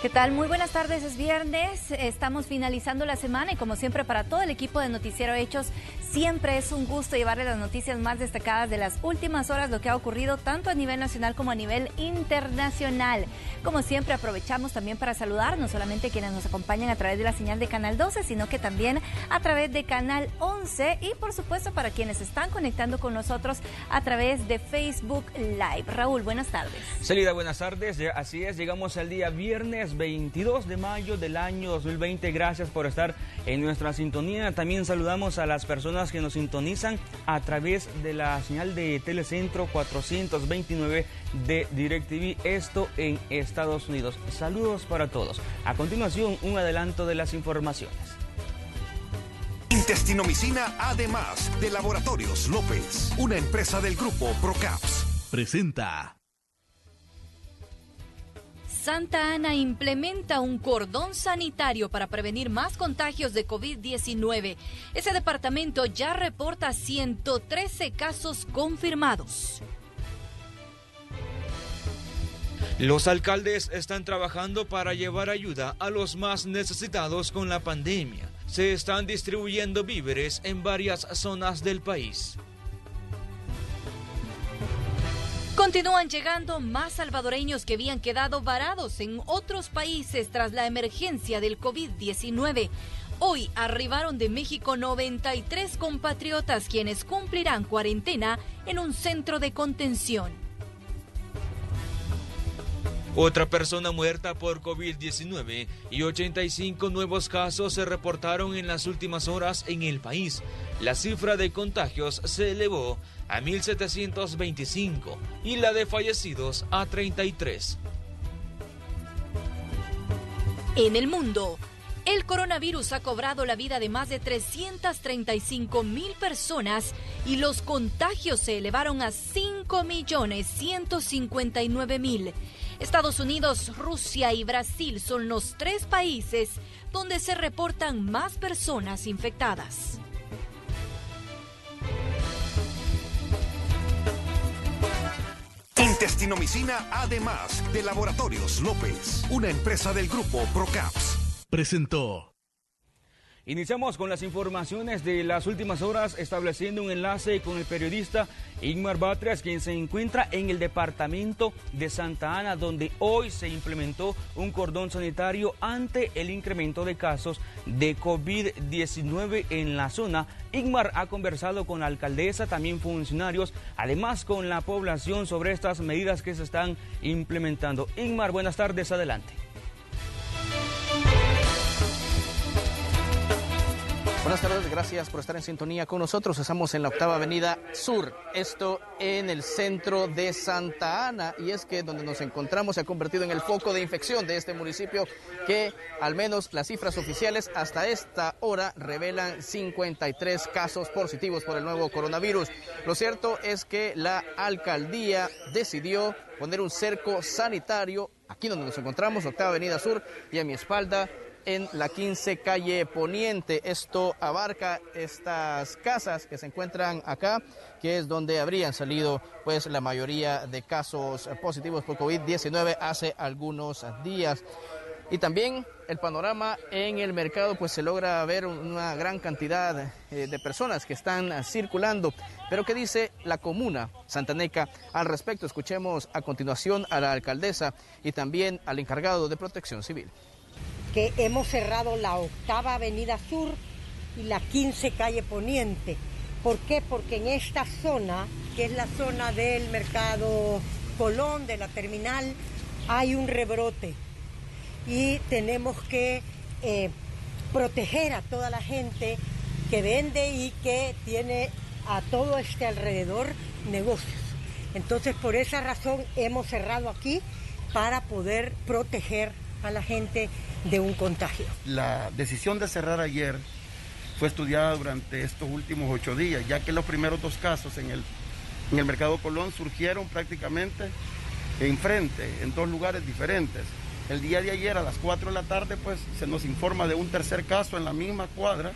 ¿Qué tal? Muy buenas tardes, es viernes, estamos finalizando la semana y como siempre para todo el equipo de Noticiero Hechos, siempre es un gusto llevarle las noticias más destacadas de las últimas horas, lo que ha ocurrido tanto a nivel nacional como a nivel internacional. Como siempre aprovechamos también para saludar no solamente quienes nos acompañan a través de la señal de Canal 12, sino que también a través de Canal 11 y por supuesto para quienes están conectando con nosotros a través de Facebook Live. Raúl, buenas tardes. Celida, buenas tardes. Así es, llegamos al día viernes 22 de mayo del año 2020. Gracias por estar en nuestra sintonía. También saludamos a las personas que nos sintonizan a través de la señal de Telecentro 429 de DirecTV, esto en Estados Unidos. Saludos para todos. A continuación, un adelanto de las informaciones. Intestinomicina, además de Laboratorios López, una empresa del grupo Procaps, presenta. Santa Ana implementa un cordón sanitario para prevenir más contagios de COVID-19. Ese departamento ya reporta 113 casos confirmados. Los alcaldes están trabajando para llevar ayuda a los más necesitados con la pandemia. Se están distribuyendo víveres en varias zonas del país. Continúan llegando más salvadoreños que habían quedado varados en otros países tras la emergencia del COVID-19. Hoy arribaron de México 93 compatriotas quienes cumplirán cuarentena en un centro de contención. Otra persona muerta por COVID-19 y 85 nuevos casos se reportaron en las últimas horas en el país. La cifra de contagios se elevó a 1.725 y la de fallecidos a 33. En el mundo, el coronavirus ha cobrado la vida de más de 335.000 personas y los contagios se elevaron a 5.159.000. Estados Unidos, Rusia y Brasil son los 3 países donde se reportan más personas infectadas. Intestinomicina, además de Laboratorios López, una empresa del grupo Procaps, presentó. Iniciamos con las informaciones de las últimas horas, estableciendo un enlace con el periodista Igmar Batres, quien se encuentra en el departamento de Santa Ana, donde hoy se implementó un cordón sanitario ante el incremento de casos de COVID-19 en la zona. Igmar ha conversado con la alcaldesa, también funcionarios, además con la población sobre estas medidas que se están implementando. Igmar, buenas tardes, adelante. Buenas tardes, gracias por estar en sintonía con nosotros. Estamos en la 8ª Avenida Sur, esto en el centro de Santa Ana, y es que donde nos encontramos se ha convertido en el foco de infección de este municipio, que al menos las cifras oficiales hasta esta hora revelan 53 casos positivos por el nuevo coronavirus. Lo cierto es que la alcaldía decidió poner un cerco sanitario aquí donde nos encontramos, 8ª Avenida Sur, y a mi espalda en la 15 calle Poniente. Esto abarca estas casas que se encuentran acá, que es donde habrían salido pues la mayoría de casos positivos por COVID-19 hace algunos días. Y también el panorama en el mercado, pues se logra ver una gran cantidad de personas que están circulando. Pero ¿qué dice la comuna santaneca al respecto? Escuchemos a continuación a la alcaldesa y también al encargado de Protección Civil. Que hemos cerrado la 8ª Avenida Sur y la 15 calle Poniente. ¿Por qué? Porque en esta zona, que es la zona del Mercado Colón, de la terminal, hay un rebrote y tenemos que proteger a toda la gente que vende y que tiene a todo este alrededor negocios. Entonces, por esa razón hemos cerrado aquí para poder proteger a la gente de un contagio. La decisión de cerrar ayer fue estudiada durante estos últimos 8 días, ya que los primeros 2 casos en el Mercado Colón surgieron prácticamente enfrente, en 2 lugares diferentes. El día de ayer a las 4 de la tarde pues se nos informa de un tercer caso en la misma cuadra,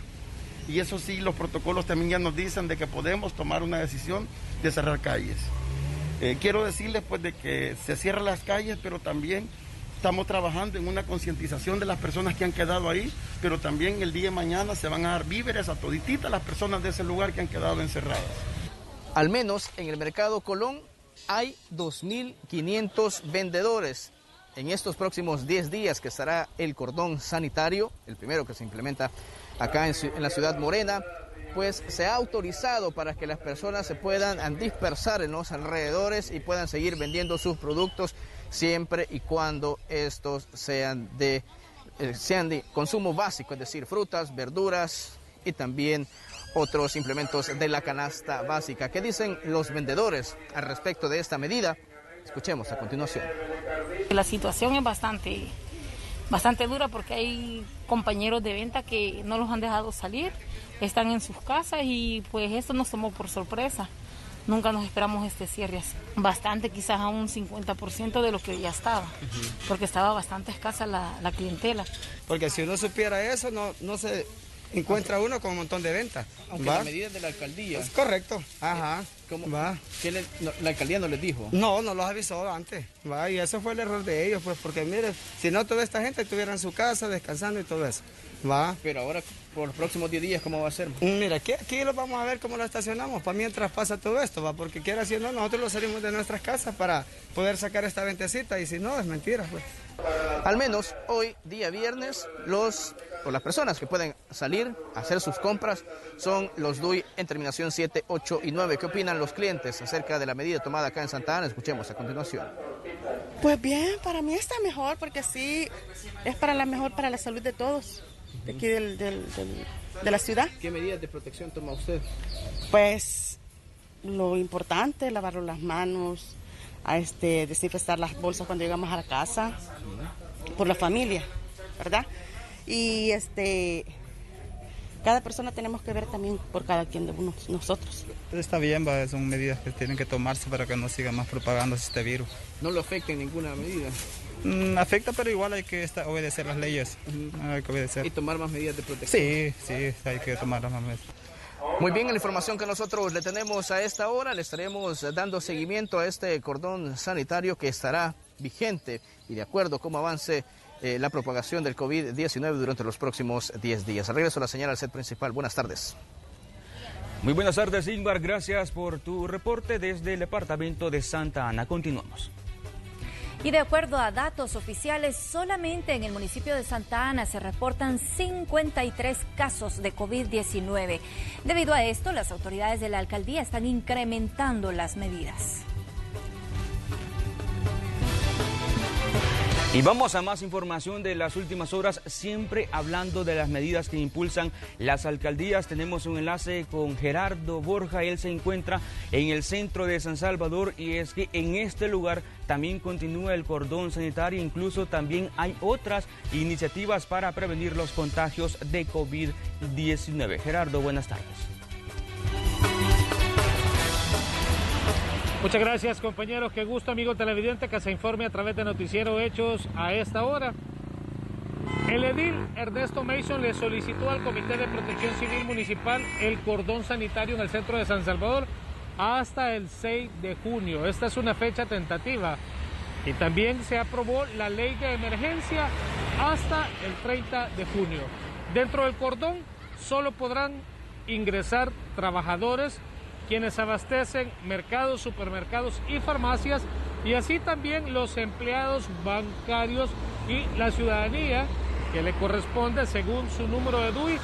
y eso sí, los protocolos también ya nos dicen de que podemos tomar una decisión de cerrar calles. Quiero decirles pues de que se cierran las calles, pero también Estamos trabajando en una concientización de las personas que han quedado ahí, pero también el día de mañana se van a dar víveres a todititas las personas de ese lugar que han quedado encerradas. Al menos en el Mercado Colón hay 2.500 vendedores. En estos próximos 10 días que estará el cordón sanitario, el primero que se implementa acá en la ciudad morena, pues se ha autorizado para que las personas se puedan dispersar en los alrededores y puedan seguir vendiendo sus productos siempre y cuando estos sean de consumo básico, es decir, frutas, verduras y también otros implementos de la canasta básica. ¿Qué dicen los vendedores al respecto de esta medida? Escuchemos a continuación. La situación es bastante dura porque hay compañeros de venta que no los han dejado salir, están en sus casas y pues esto nos tomó por sorpresa. Nunca nos esperamos este cierre así. Bastante, quizás a un 50% de lo que ya estaba, porque estaba bastante escasa la clientela. Porque si uno supiera eso, no se encuentra uno con un montón de ventas. Aunque las medidas de la alcaldía. Es correcto, ajá. ¿Cómo? ¿Qué la alcaldía no les dijo? No los avisó antes, y eso fue el error de ellos, pues, porque mire, si no toda esta gente estuviera en su casa descansando y todo eso. Pero ahora, por los próximos 10 días, ¿cómo va a ser? Mira, aquí lo vamos a ver cómo lo estacionamos, para mientras pasa todo esto, porque quiera si no, nosotros lo salimos de nuestras casas para poder sacar esta ventecita, y si no, es mentira, pues. Al menos hoy, día viernes, las personas que pueden salir a hacer sus compras son los DUI en terminación 7, 8 y 9. ¿Qué opinan los clientes acerca de la medida tomada acá en Santa Ana? Escuchemos a continuación. Pues bien, para mí está mejor porque sí es mejor para la salud de todos, de aquí de la ciudad. ¿Qué medidas de protección toma usted? Pues lo importante, lavar las manos, desinfectar las bolsas cuando llegamos a la casa, por la familia, ¿verdad? Y cada persona tenemos que ver también por cada quien de nosotros. Está bien, son medidas que tienen que tomarse para que no siga más propagándose este virus. ¿No lo afecta en ninguna medida? Afecta, pero igual hay que obedecer las leyes. Hay que obedecer. ¿Y tomar más medidas de protección? Sí, hay que tomar más medidas. Muy bien, la información que nosotros le tenemos a esta hora, le estaremos dando seguimiento a este cordón sanitario que estará vigente y de acuerdo a cómo avance la propagación del COVID-19 durante los próximos 10 días. Regreso a la señal al set principal. Buenas tardes. Muy buenas tardes, Ingvar. Gracias por tu reporte desde el departamento de Santa Ana. Continuamos. Y de acuerdo a datos oficiales, solamente en el municipio de Santa Ana se reportan 53 casos de COVID-19. Debido a esto, las autoridades de la alcaldía están incrementando las medidas. Y vamos a más información de las últimas horas, siempre hablando de las medidas que impulsan las alcaldías. Tenemos un enlace con Gerardo Borja, él se encuentra en el centro de San Salvador y es que en este lugar también continúa el cordón sanitario, incluso también hay otras iniciativas para prevenir los contagios de COVID-19. Gerardo, buenas tardes. Muchas gracias, compañeros. Qué gusto, amigo televidente, que se informe a través de Noticiero Hechos a esta hora. El edil Ernesto Mason le solicitó al Comité de Protección Civil Municipal el cordón sanitario en el centro de San Salvador hasta el 6 de junio. Esta es una fecha tentativa. Y también se aprobó la ley de emergencia hasta el 30 de junio. Dentro del cordón solo podrán ingresar trabajadores quienes abastecen mercados, supermercados y farmacias, y así también los empleados bancarios y la ciudadanía que le corresponde, según su número de DUI,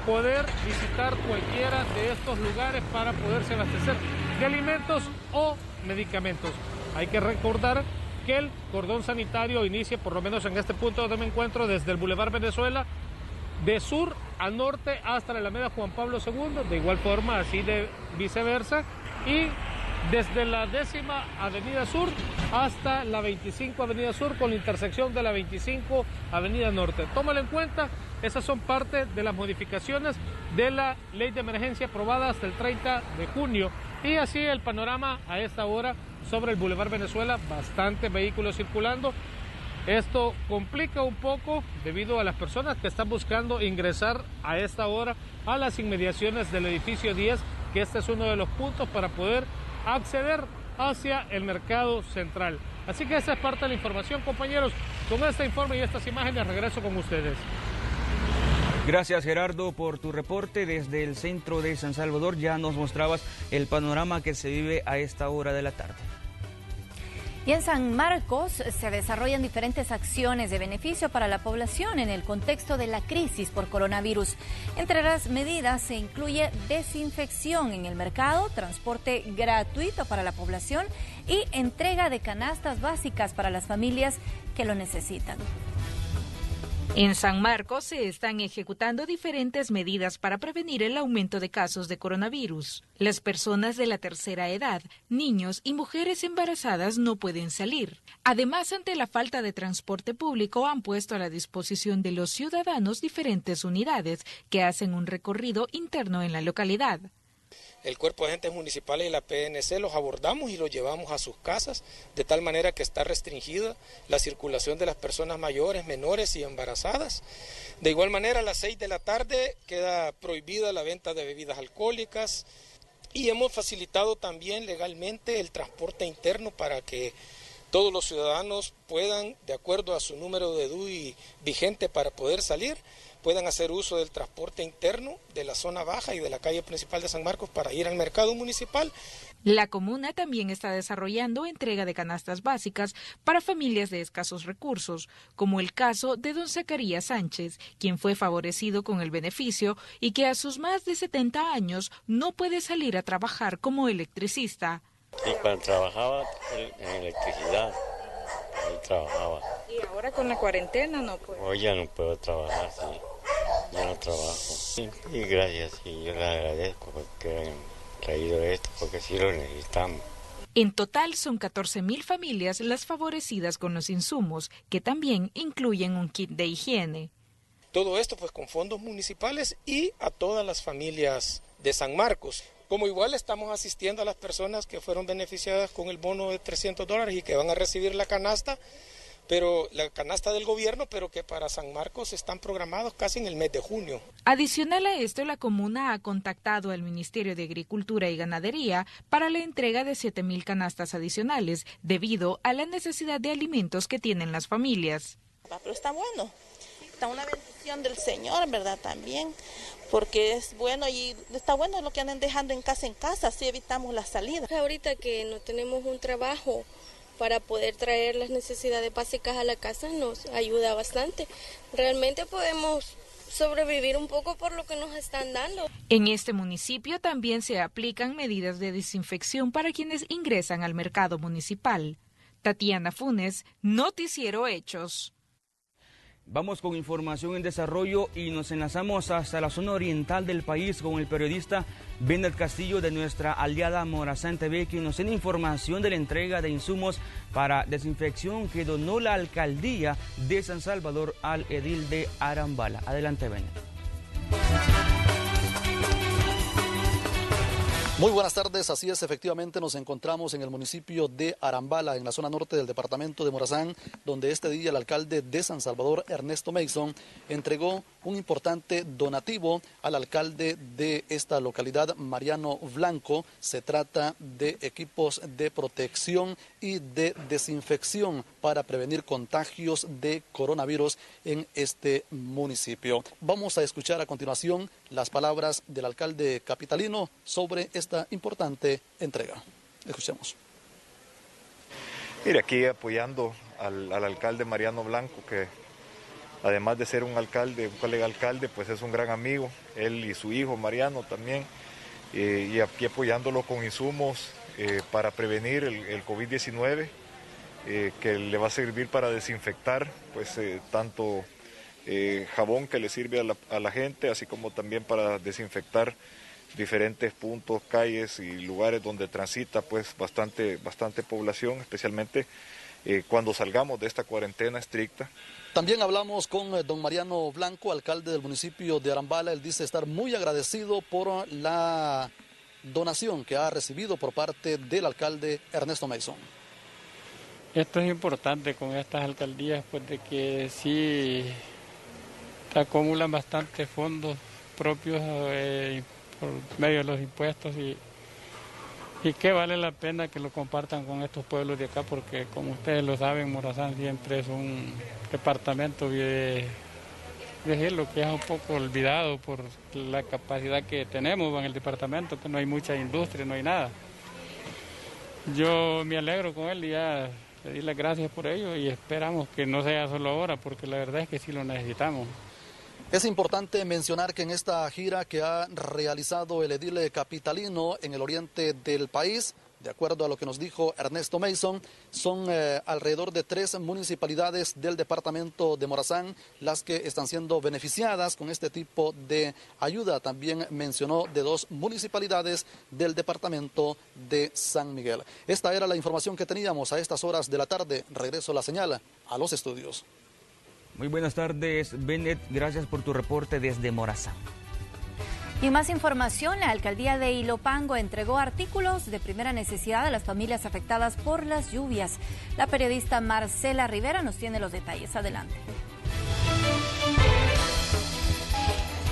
poder visitar cualquiera de estos lugares para poderse abastecer de alimentos o medicamentos. Hay que recordar que el cordón sanitario inicia, por lo menos en este punto donde me encuentro, desde el Boulevard Venezuela, de sur a norte hasta la Alameda Juan Pablo II, de igual forma, así de viceversa, y desde la 10ª Avenida Sur hasta la 25 Avenida Sur, con la intersección de la 25 Avenida Norte. Tómalo en cuenta, esas son parte de las modificaciones de la ley de emergencia aprobada hasta el 30 de junio. Y así el panorama a esta hora sobre el Boulevard Venezuela, bastantes vehículos circulando. Esto complica un poco debido a las personas que están buscando ingresar a esta hora a las inmediaciones del edificio 10, que este es uno de los puntos para poder acceder hacia el mercado central. Así que esa es parte de la información, compañeros. Con este informe y estas imágenes regreso con ustedes. Gracias, Gerardo, por tu reporte desde el centro de San Salvador. Ya nos mostrabas el panorama que se vive a esta hora de la tarde. Y en San Marcos se desarrollan diferentes acciones de beneficio para la población en el contexto de la crisis por coronavirus. Entre las medidas se incluye desinfección en el mercado, transporte gratuito para la población y entrega de canastas básicas para las familias que lo necesitan. En San Marcos se están ejecutando diferentes medidas para prevenir el aumento de casos de coronavirus. Las personas de la tercera edad, niños y mujeres embarazadas no pueden salir. Además, ante la falta de transporte público, han puesto a la disposición de los ciudadanos diferentes unidades que hacen un recorrido interno en la localidad. El Cuerpo de Agentes Municipales y la PNC los abordamos y los llevamos a sus casas, de tal manera que está restringida la circulación de las personas mayores, menores y embarazadas. De igual manera, a las 6 de la tarde queda prohibida la venta de bebidas alcohólicas y hemos facilitado también legalmente el transporte interno para que todos los ciudadanos puedan, de acuerdo a su número de DUI vigente para poder salir, puedan hacer uso del transporte interno de la zona baja y de la calle principal de San Marcos para ir al mercado municipal. La comuna también está desarrollando entrega de canastas básicas para familias de escasos recursos, como el caso de don Zacarías Sánchez, quien fue favorecido con el beneficio y que a sus más de 70 años no puede salir a trabajar como electricista. Sí, cuando trabajaba en electricidad, ahí trabajaba. ¿Y ahora con la cuarentena no puede? Hoy ya no puedo trabajar, sí. Ya no trabajo. Sí, y gracias, y yo le agradezco porque han traído esto, porque sí lo necesitamos. En total son 14,000 familias las favorecidas con los insumos, que también incluyen un kit de higiene. Todo esto pues con fondos municipales y a todas las familias de San Marcos. Como igual estamos asistiendo a las personas que fueron beneficiadas con el bono de $300 y que van a recibir la canasta, pero la canasta del gobierno, pero que para San Marcos están programados casi en el mes de junio. Adicional a esto, la comuna ha contactado al Ministerio de Agricultura y Ganadería para la entrega de 7,000 canastas adicionales, debido a la necesidad de alimentos que tienen las familias. Pero está bueno, está una bendición del Señor, ¿verdad? También, porque es bueno y está bueno lo que andan dejando en casa, así evitamos la salida. Ahorita que no tenemos un trabajo para poder traer las necesidades básicas a la casa nos ayuda bastante. Realmente podemos sobrevivir un poco por lo que nos están dando. En este municipio también se aplican medidas de desinfección para quienes ingresan al mercado municipal. Tatiana Funes, Noticiero Hechos. Vamos con información en desarrollo y nos enlazamos hasta la zona oriental del país con el periodista Bennett Castillo de nuestra aliada Morazán TV, quien nos tiene información de la entrega de insumos para desinfección que donó la alcaldía de San Salvador al edil de Arambala. Adelante, Bennett. Muy buenas tardes, así es, efectivamente nos encontramos en el municipio de Arambala, en la zona norte del departamento de Morazán, donde este día el alcalde de San Salvador, Ernesto Mason, entregó un importante donativo al alcalde de esta localidad, Mariano Blanco. Se trata de equipos de protección y de desinfección para prevenir contagios de coronavirus en este municipio. Vamos a escuchar a continuación las palabras del alcalde capitalino sobre esta importante entrega. Escuchemos. Mire, aquí apoyando al alcalde Mariano Blanco, que además de ser un alcalde, un colega alcalde, pues es un gran amigo, él y su hijo Mariano también, y aquí apoyándolo con insumos para prevenir el COVID-19, que le va a servir para desinfectar, pues tanto jabón que le sirve a la gente, así como también para desinfectar diferentes puntos, calles y lugares donde transita pues bastante población, especialmente cuando salgamos de esta cuarentena estricta. También hablamos con don Mariano Blanco, alcalde del municipio de Arambala. Él dice estar muy agradecido por la donación que ha recibido por parte del alcalde Ernesto Mason. Esto es importante con estas alcaldías, pues de que sí acumulan bastantes fondos propios por medio de los impuestos y que vale la pena que lo compartan con estos pueblos de acá, porque como ustedes lo saben, Morazán siempre es un departamento lo que es un poco olvidado por la capacidad que tenemos en el departamento, que no hay mucha industria, no hay nada. Yo me alegro con él y ya le di las gracias por ello y esperamos que no sea solo ahora, porque la verdad es que sí lo necesitamos. Es importante mencionar que en esta gira que ha realizado el edil capitalino en el oriente del país, de acuerdo a lo que nos dijo Ernesto Mason, son alrededor de 3 municipalidades del departamento de Morazán las que están siendo beneficiadas con este tipo de ayuda. También mencionó de 2 municipalidades del departamento de San Miguel. Esta era la información que teníamos a estas horas de la tarde. Regreso la señal a los estudios. Muy buenas tardes, Bennett. Gracias por tu reporte desde Morazán. Y más información, la alcaldía de Ilopango entregó artículos de primera necesidad a las familias afectadas por las lluvias. La periodista Marcela Rivera nos tiene los detalles. Adelante.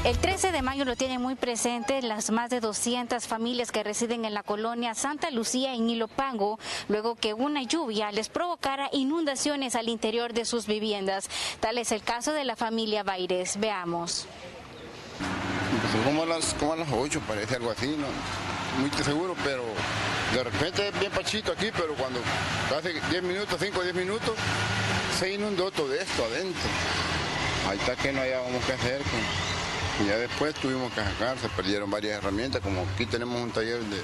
El 13 de mayo lo tienen muy presente las más de 200 familias que residen en la colonia Santa Lucía en Ilopango, luego que una lluvia les provocara inundaciones al interior de sus viviendas. Tal es el caso de la familia Baires. Veamos. Como a las 8, parece algo así, ¿no? Muy seguro, pero de repente es bien pachito aquí, pero cuando hace 10 minutos, 5 o 10 minutos, se inundó todo esto adentro. Ahí está que no hallábamos qué hacer. Y ya después tuvimos que sacar, se perdieron varias herramientas, como aquí tenemos un taller de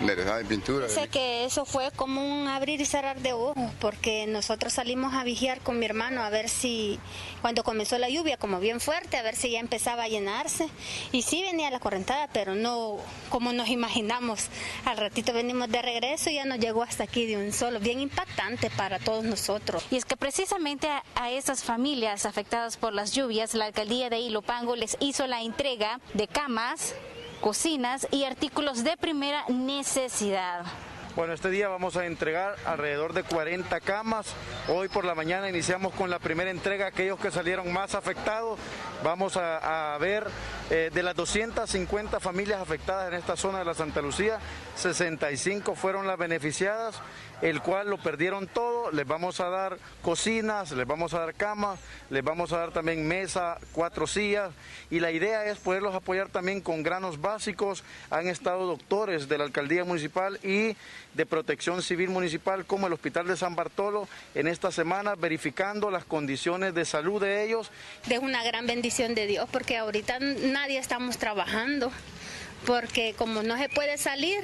enderezada y pintura. Sé que eso fue como un abrir y cerrar de ojos, porque nosotros salimos a vigiar con mi hermano a ver si, cuando comenzó la lluvia como bien fuerte, a ver si ya empezaba a llenarse. Y sí venía la correntada, pero no como nos imaginamos. Al ratito venimos de regreso y ya nos llegó hasta aquí de un solo, bien impactante para todos nosotros. Y es que precisamente a esas familias afectadas por las lluvias, la alcaldía de Ilopango les hizo la entrega de camas, cocinas y artículos de primera necesidad. Bueno, este día vamos a entregar alrededor de 40 camas. Hoy por la mañana iniciamos con la primera entrega a aquellos que salieron más afectados. Vamos a ver de las 250 familias afectadas en esta zona de la Santa Lucía, 65 fueron las beneficiadas, el cual lo perdieron todo. Les vamos a dar cocinas, les vamos a dar camas, les vamos a dar también mesa, 4 sillas, y la idea es poderlos apoyar también con granos básicos. Han estado doctores de la Alcaldía Municipal y de Protección Civil Municipal, como el Hospital de San Bartolo, en esta semana verificando las condiciones de salud de ellos. Es una gran bendición de Dios, porque ahorita nadie estamos trabajando, porque como no se puede salir,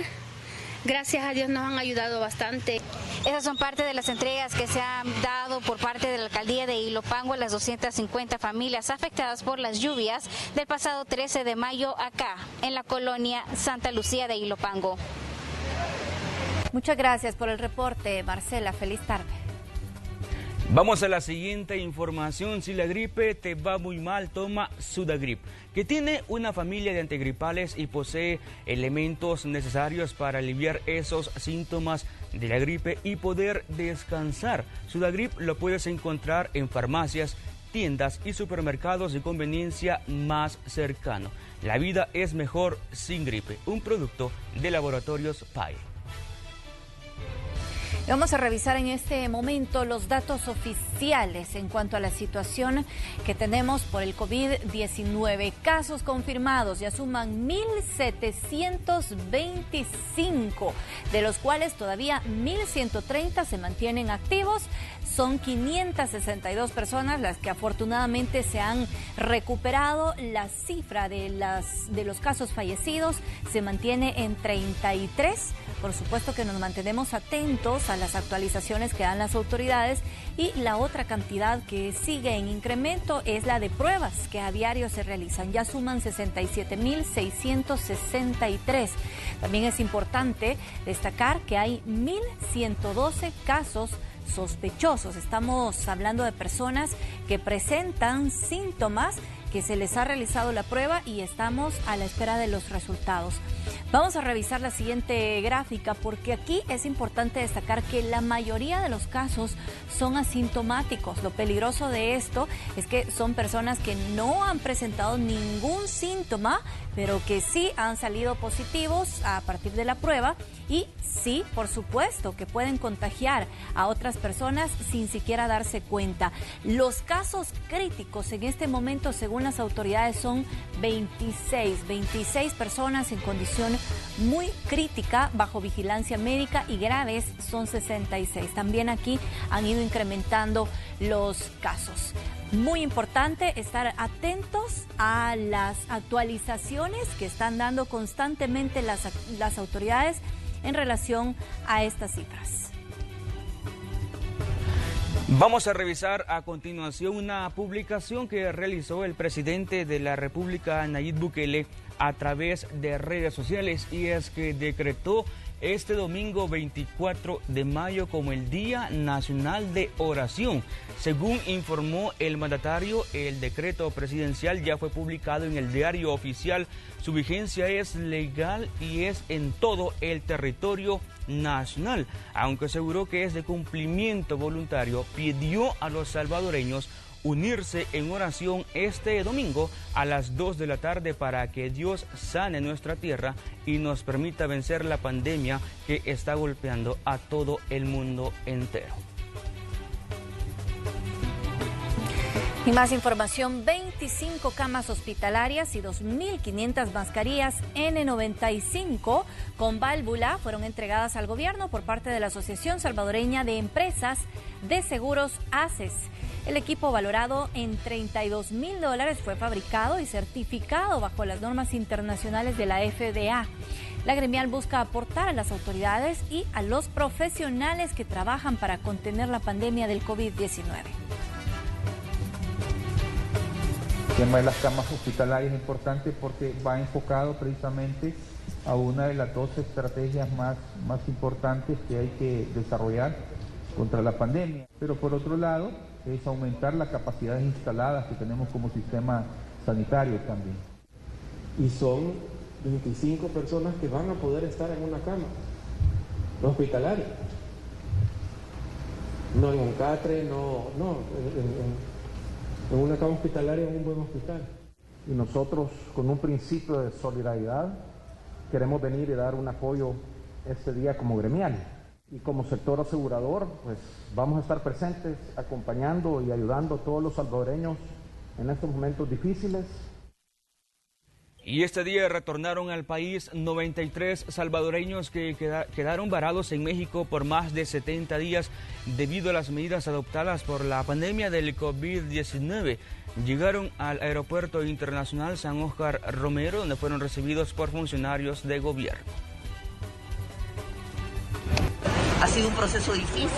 gracias a Dios nos han ayudado bastante. Esas son parte de las entregas que se han dado por parte de la alcaldía de Ilopango a las 250 familias afectadas por las lluvias del pasado 13 de mayo acá, en la colonia Santa Lucía de Ilopango. Muchas gracias por el reporte, Marcela. Feliz tarde. Vamos a la siguiente información. Si la gripe te va muy mal, toma Sudagrip, que tiene una familia de antigripales y posee elementos necesarios para aliviar esos síntomas de la gripe y poder descansar. Sudagrip lo puedes encontrar en farmacias, tiendas y supermercados de conveniencia más cercano. La vida es mejor sin gripe. Un producto de Laboratorios PAI. Vamos a revisar en este momento los datos oficiales en cuanto a la situación que tenemos por el COVID-19. Casos confirmados ya suman 1.725, de los cuales todavía 1.130 se mantienen activos. Son 562 personas las que afortunadamente se han recuperado. La cifra de los casos fallecidos se mantiene en 33. Por supuesto que nos mantenemos atentos a las actualizaciones que dan las autoridades, y la otra cantidad que sigue en incremento es la de pruebas que a diario se realizan. Ya suman 67.663. También es importante destacar que hay 1.112 casos sospechosos. Estamos hablando de personas que presentan síntomas que se les ha realizado la prueba y estamos a la espera de los resultados. Vamos a revisar la siguiente gráfica porque aquí es importante destacar que la mayoría de los casos son asintomáticos. Lo peligroso de esto es que son personas que no han presentado ningún síntoma, pero que sí han salido positivos a partir de la prueba y sí, por supuesto, que pueden contagiar a otras personas sin siquiera darse cuenta. Los casos críticos en este momento, según las autoridades, son 26 personas en condición muy crítica bajo vigilancia médica y graves son 66. También aquí han ido incrementando los casos. Muy importante estar atentos a las actualizaciones que están dando constantemente las autoridades en relación a estas cifras. Vamos a revisar a continuación una publicación que realizó el presidente de la República, Nayib Bukele, a través de redes sociales, y es que decretó este domingo 24 de mayo como el Día Nacional de Oración. Según informó el mandatario, el decreto presidencial ya fue publicado en el Diario Oficial. Su vigencia es legal y es en todo el territorio nacional. Aunque aseguró que es de cumplimiento voluntario, pidió a los salvadoreños unirse en oración este domingo a las 2 de la tarde para que Dios sane nuestra tierra y nos permita vencer la pandemia que está golpeando a todo el mundo entero. Y más información, 25 camas hospitalarias y 2.500 mascarillas N95 con válvula fueron entregadas al gobierno por parte de la Asociación Salvadoreña de Empresas de Seguros ACES. El equipo, valorado en $32.000, fue fabricado y certificado bajo las normas internacionales de la FDA. La gremial busca aportar a las autoridades y a los profesionales que trabajan para contener la pandemia del COVID-19. El tema de las camas hospitalarias es importante porque va enfocado precisamente a una de las 2 estrategias más importantes que hay que desarrollar contra la pandemia. Pero por otro lado, es aumentar las capacidades instaladas que tenemos como sistema sanitario también. Y son 25 personas que van a poder estar en una cama hospitalaria. No en un catre, en una cama hospitalaria, en un buen hospital. Y nosotros, con un principio de solidaridad, queremos venir y dar un apoyo este día como gremial. Y como sector asegurador, pues vamos a estar presentes, acompañando y ayudando a todos los salvadoreños en estos momentos difíciles. Y este día retornaron al país 93 salvadoreños que quedaron varados en México por más de 70 días debido a las medidas adoptadas por la pandemia del COVID-19. Llegaron al Aeropuerto Internacional San Óscar Romero, donde fueron recibidos por funcionarios de gobierno. Ha sido un proceso difícil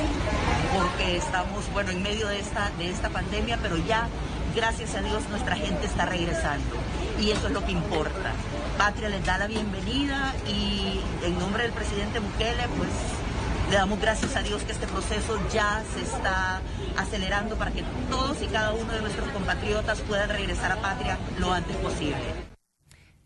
porque estamos, en medio de esta pandemia, pero ya, gracias a Dios, nuestra gente está regresando y eso es lo que importa. Patria les da la bienvenida y en nombre del presidente Bukele, pues le damos gracias a Dios que este proceso ya se está acelerando para que todos y cada uno de nuestros compatriotas puedan regresar a Patria lo antes posible.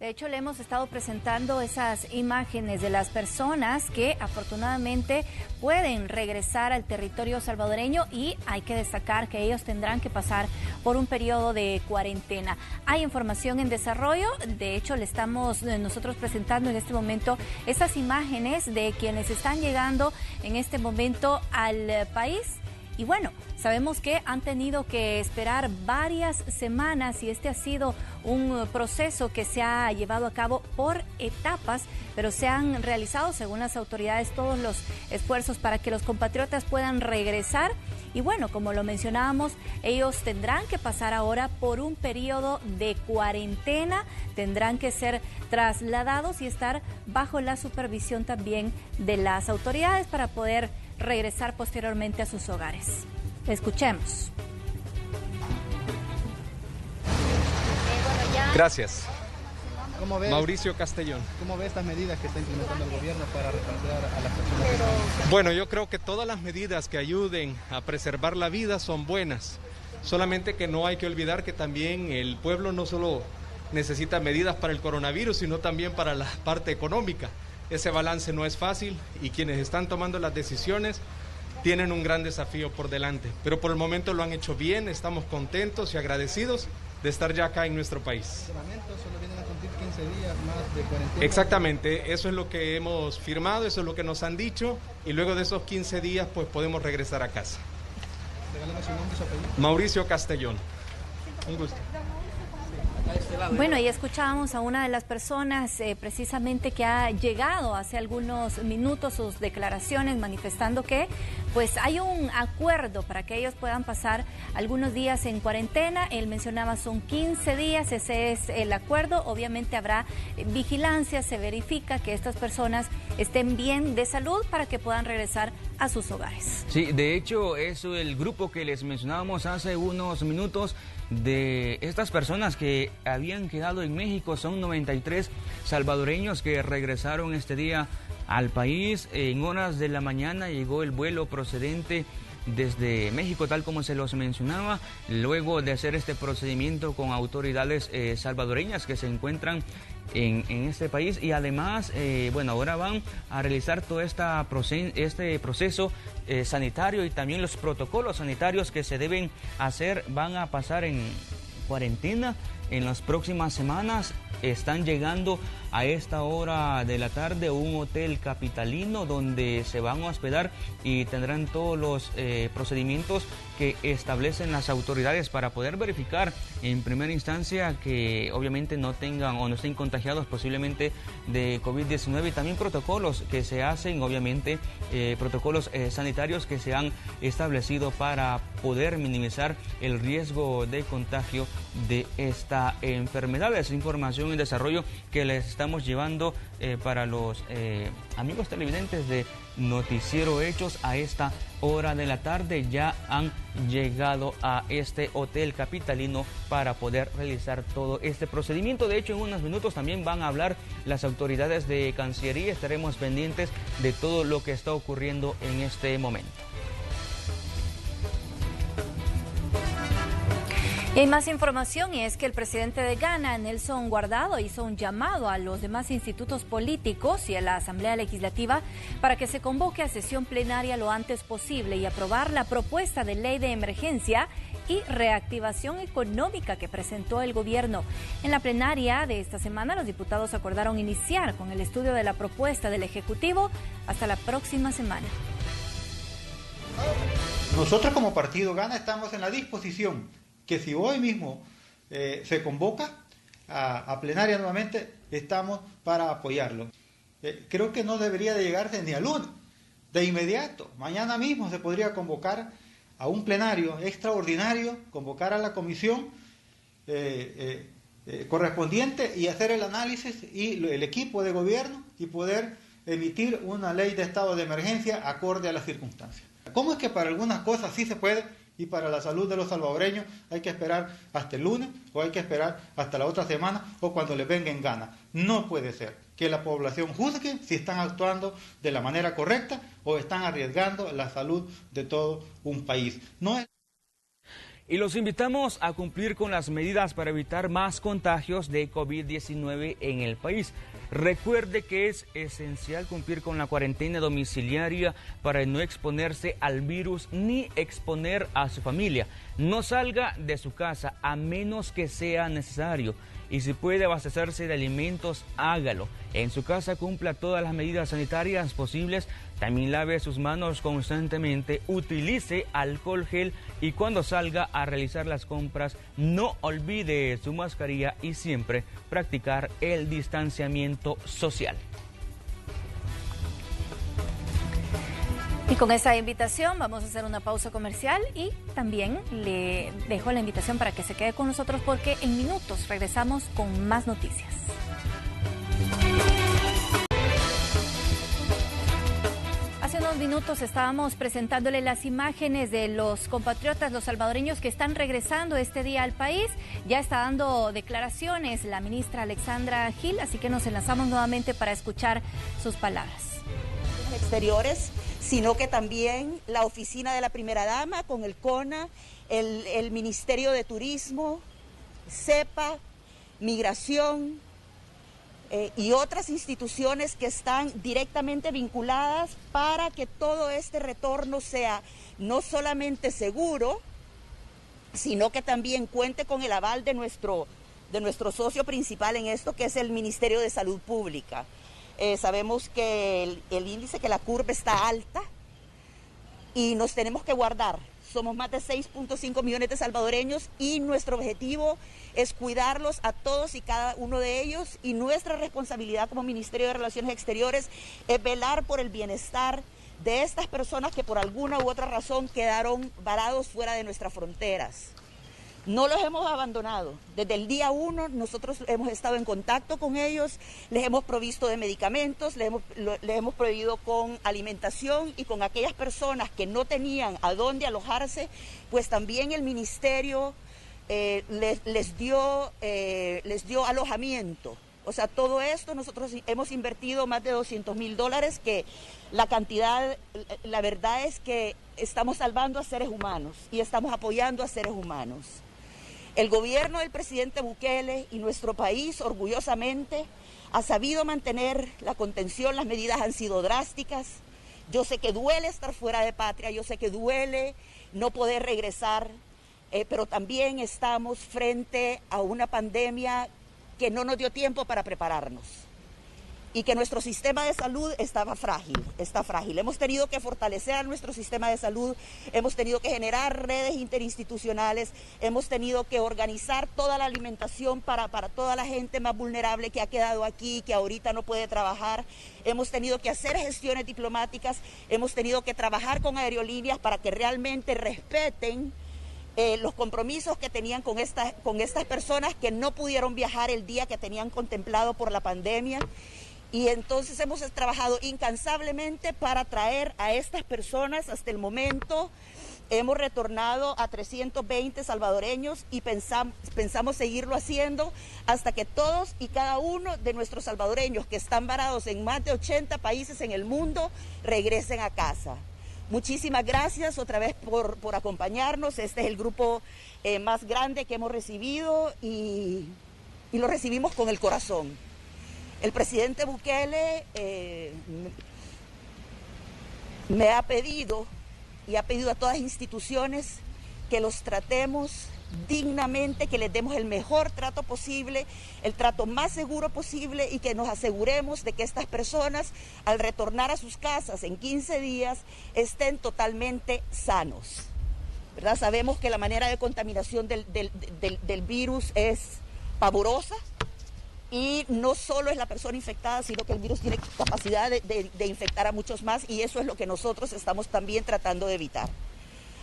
De hecho, le hemos estado presentando esas imágenes de las personas que afortunadamente pueden regresar al territorio salvadoreño y hay que destacar que ellos tendrán que pasar por un periodo de cuarentena. Hay información en desarrollo, de hecho le estamos nosotros presentando en este momento esas imágenes de quienes están llegando en este momento al país. Y bueno, sabemos que han tenido que esperar varias semanas y este ha sido un proceso que se ha llevado a cabo por etapas, pero se han realizado, según las autoridades, todos los esfuerzos para que los compatriotas puedan regresar. Y bueno, como lo mencionábamos, ellos tendrán que pasar ahora por un periodo de cuarentena, tendrán que ser trasladados y estar bajo la supervisión también de las autoridades para poder regresar posteriormente a sus hogares. Escuchemos. Gracias. ¿Cómo ves? Mauricio Castellón. ¿Cómo ves estas medidas que está implementando el gobierno para repatriar a las personas? Bueno, yo creo que todas las medidas que ayuden a preservar la vida son buenas. solamente que no hay que olvidar que también el pueblo no solo necesita medidas para el coronavirus, sino también para la parte económica. Ese balance no es fácil y quienes están tomando las decisiones tienen un gran desafío por delante, pero por el momento lo han hecho bien, estamos contentos y agradecidos de estar ya acá en nuestro país. Solo vienen a cumplir 15 días más de cuarentena. Exactamente, eso es lo que hemos firmado, eso es lo que nos han dicho, y luego de esos 15 días pues podemos regresar a casa. Regálame su nombre y su apellido. Mauricio Castellón, un gusto. Bueno, y escuchábamos a una de las personas precisamente que ha llegado hace algunos minutos sus declaraciones manifestando que pues hay un acuerdo para que ellos puedan pasar algunos días en cuarentena. Él mencionaba son 15 días, ese es el acuerdo. Obviamente habrá vigilancia, se verifica que estas personas estén bien de salud para que puedan regresar a sus hogares. Sí, de hecho es el grupo que les mencionábamos hace unos minutos. De estas personas que habían quedado en México, son 93 salvadoreños que regresaron este día al país. En horas de la mañana llegó el vuelo procedente desde México, tal como se los mencionaba, luego de hacer este procedimiento con autoridades salvadoreñas que se encuentran en este país, y además, bueno, ahora van a realizar todo este proceso sanitario y también los protocolos sanitarios que se deben hacer. Van a pasar en cuarentena en las próximas semanas. Están llegando a esta hora de la tarde a un hotel capitalino donde se van a hospedar y tendrán todos los procedimientos que establecen las autoridades para poder verificar en primera instancia que obviamente no tengan o no estén contagiados posiblemente de COVID-19, y también protocolos que se hacen, obviamente protocolos sanitarios que se han establecido para poder minimizar el riesgo de contagio de esta enfermedad. Es información en desarrollo que les estamos llevando para los amigos televidentes de Noticiero Hechos. A esta hora de la tarde ya han llegado a este hotel capitalino para poder realizar todo este procedimiento. De hecho, en unos minutos también van a hablar las autoridades de Cancillería. Estaremos pendientes de todo lo que está ocurriendo en este momento. Y hay más información, y es que el presidente de Ghana, Nelson Guardado, hizo un llamado a los demás institutos políticos y a la Asamblea Legislativa para que se convoque a sesión plenaria lo antes posible y aprobar la propuesta de ley de emergencia y reactivación económica que presentó el gobierno. En la plenaria de esta semana, los diputados acordaron iniciar con el estudio de la propuesta del Ejecutivo hasta la próxima semana. Nosotros como Partido Ghana estamos en la disposición que si hoy mismo se convoca a plenaria nuevamente, estamos para apoyarlo. Creo que no debería de llegarse ni al lunes, de inmediato. Mañana mismo se podría convocar a un plenario extraordinario, convocar a la comisión correspondiente y hacer el análisis y el equipo de gobierno y poder emitir una ley de estado de emergencia acorde a las circunstancias. ¿Cómo es que para algunas cosas sí se puede y para la salud de los salvadoreños hay que esperar hasta el lunes o hay que esperar hasta la otra semana o cuando les venga en gana? No puede ser que la población juzgue si están actuando de la manera correcta o están arriesgando la salud de todo un país. No es... Y los invitamos a cumplir con las medidas para evitar más contagios de COVID-19 en el país. Recuerde que es esencial cumplir con la cuarentena domiciliaria para no exponerse al virus ni exponer a su familia. No salga de su casa a menos que sea necesario. Y si puede abastecerse de alimentos, hágalo. En su casa cumpla todas las medidas sanitarias posibles. También lave sus manos constantemente, utilice alcohol gel y cuando salga a realizar las compras no olvide su mascarilla y siempre practicar el distanciamiento social. Y con esa invitación vamos a hacer una pausa comercial y también le dejo la invitación para que se quede con nosotros porque en minutos regresamos con más noticias. Hace unos minutos estábamos presentándole las imágenes de los compatriotas, los salvadoreños que están regresando este día al país. Ya está dando declaraciones la ministra Alexandra Gil, así que nos enlazamos nuevamente para escuchar sus palabras. Exteriores sino que también la oficina de la primera dama con el CONA, el Ministerio de Turismo, CEPA, Migración y otras instituciones que están directamente vinculadas para que todo este retorno sea no solamente seguro, sino que también cuente con el aval de nuestro socio principal en esto, que es el Ministerio de Salud Pública. Sabemos que el índice, que la curva está alta y nos tenemos que guardar. Somos más de 6.5 millones de salvadoreños y nuestro objetivo es cuidarlos a todos y cada uno de ellos, y nuestra responsabilidad como Ministerio de Relaciones Exteriores es velar por el bienestar de estas personas que por alguna u otra razón quedaron varados fuera de nuestras fronteras. No los hemos abandonado. Desde el día 1 nosotros hemos estado en contacto con ellos, les hemos provisto de medicamentos, les hemos proveído con alimentación, y con aquellas personas que no tenían a dónde alojarse, pues también el Ministerio les dio alojamiento. O sea, todo esto nosotros hemos invertido más de $200,000, que la cantidad, la verdad es que estamos salvando a seres humanos y estamos apoyando a seres humanos. El gobierno del presidente Bukele y nuestro país orgullosamente ha sabido mantener la contención, las medidas han sido drásticas. Yo sé que duele estar fuera de patria, yo sé que duele no poder regresar, pero también estamos frente a una pandemia que no nos dio tiempo para prepararnos y que nuestro sistema de salud está frágil. Hemos tenido que fortalecer a nuestro sistema de salud, hemos tenido que generar redes interinstitucionales, hemos tenido que organizar toda la alimentación para toda la gente más vulnerable que ha quedado aquí, que ahorita no puede trabajar. Hemos tenido que hacer gestiones diplomáticas, hemos tenido que trabajar con aerolíneas para que realmente respeten los compromisos que tenían con estas personas que no pudieron viajar el día que tenían contemplado por la pandemia. Y entonces hemos trabajado incansablemente para traer a estas personas. Hasta el momento hemos retornado a 320 salvadoreños y pensamos seguirlo haciendo hasta que todos y cada uno de nuestros salvadoreños que están varados en más de 80 países en el mundo regresen a casa. Muchísimas gracias otra vez por acompañarnos. Este es el grupo más grande que hemos recibido y lo recibimos con el corazón. El presidente Bukele me ha pedido y ha pedido a todas las instituciones que los tratemos dignamente, que les demos el mejor trato posible, el trato más seguro posible, y que nos aseguremos de que estas personas al retornar a sus casas en 15 días estén totalmente sanos, ¿verdad? Sabemos que la manera de contaminación del virus es pavorosa, y no solo es la persona infectada, sino que el virus tiene capacidad de infectar a muchos más, y eso es lo que nosotros estamos también tratando de evitar.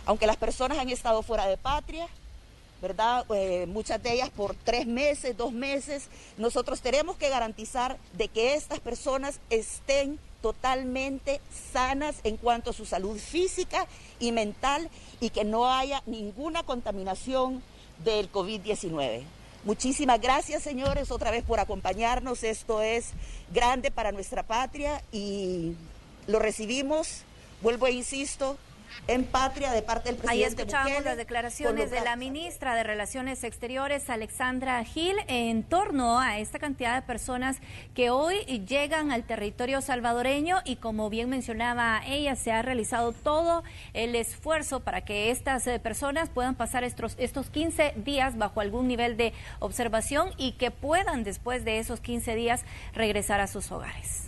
Aunque las personas han estado fuera de patria, ¿verdad? Muchas de ellas por 3 meses, 2 meses, nosotros tenemos que garantizar de que estas personas estén totalmente sanas en cuanto a su salud física y mental, y que no haya ninguna contaminación del COVID-19. Muchísimas gracias, señores, otra vez por acompañarnos. Esto es grande para nuestra patria y lo recibimos, vuelvo e insisto, en patria, de parte del presidente. Ahí escuchamos Bukele, las declaraciones de la ministra de Relaciones Exteriores, Alexandra Gil, en torno a esta cantidad de personas que hoy llegan al territorio salvadoreño, y como bien mencionaba ella, se ha realizado todo el esfuerzo para que estas personas puedan pasar estos 15 días bajo algún nivel de observación y que puedan después de esos 15 días regresar a sus hogares.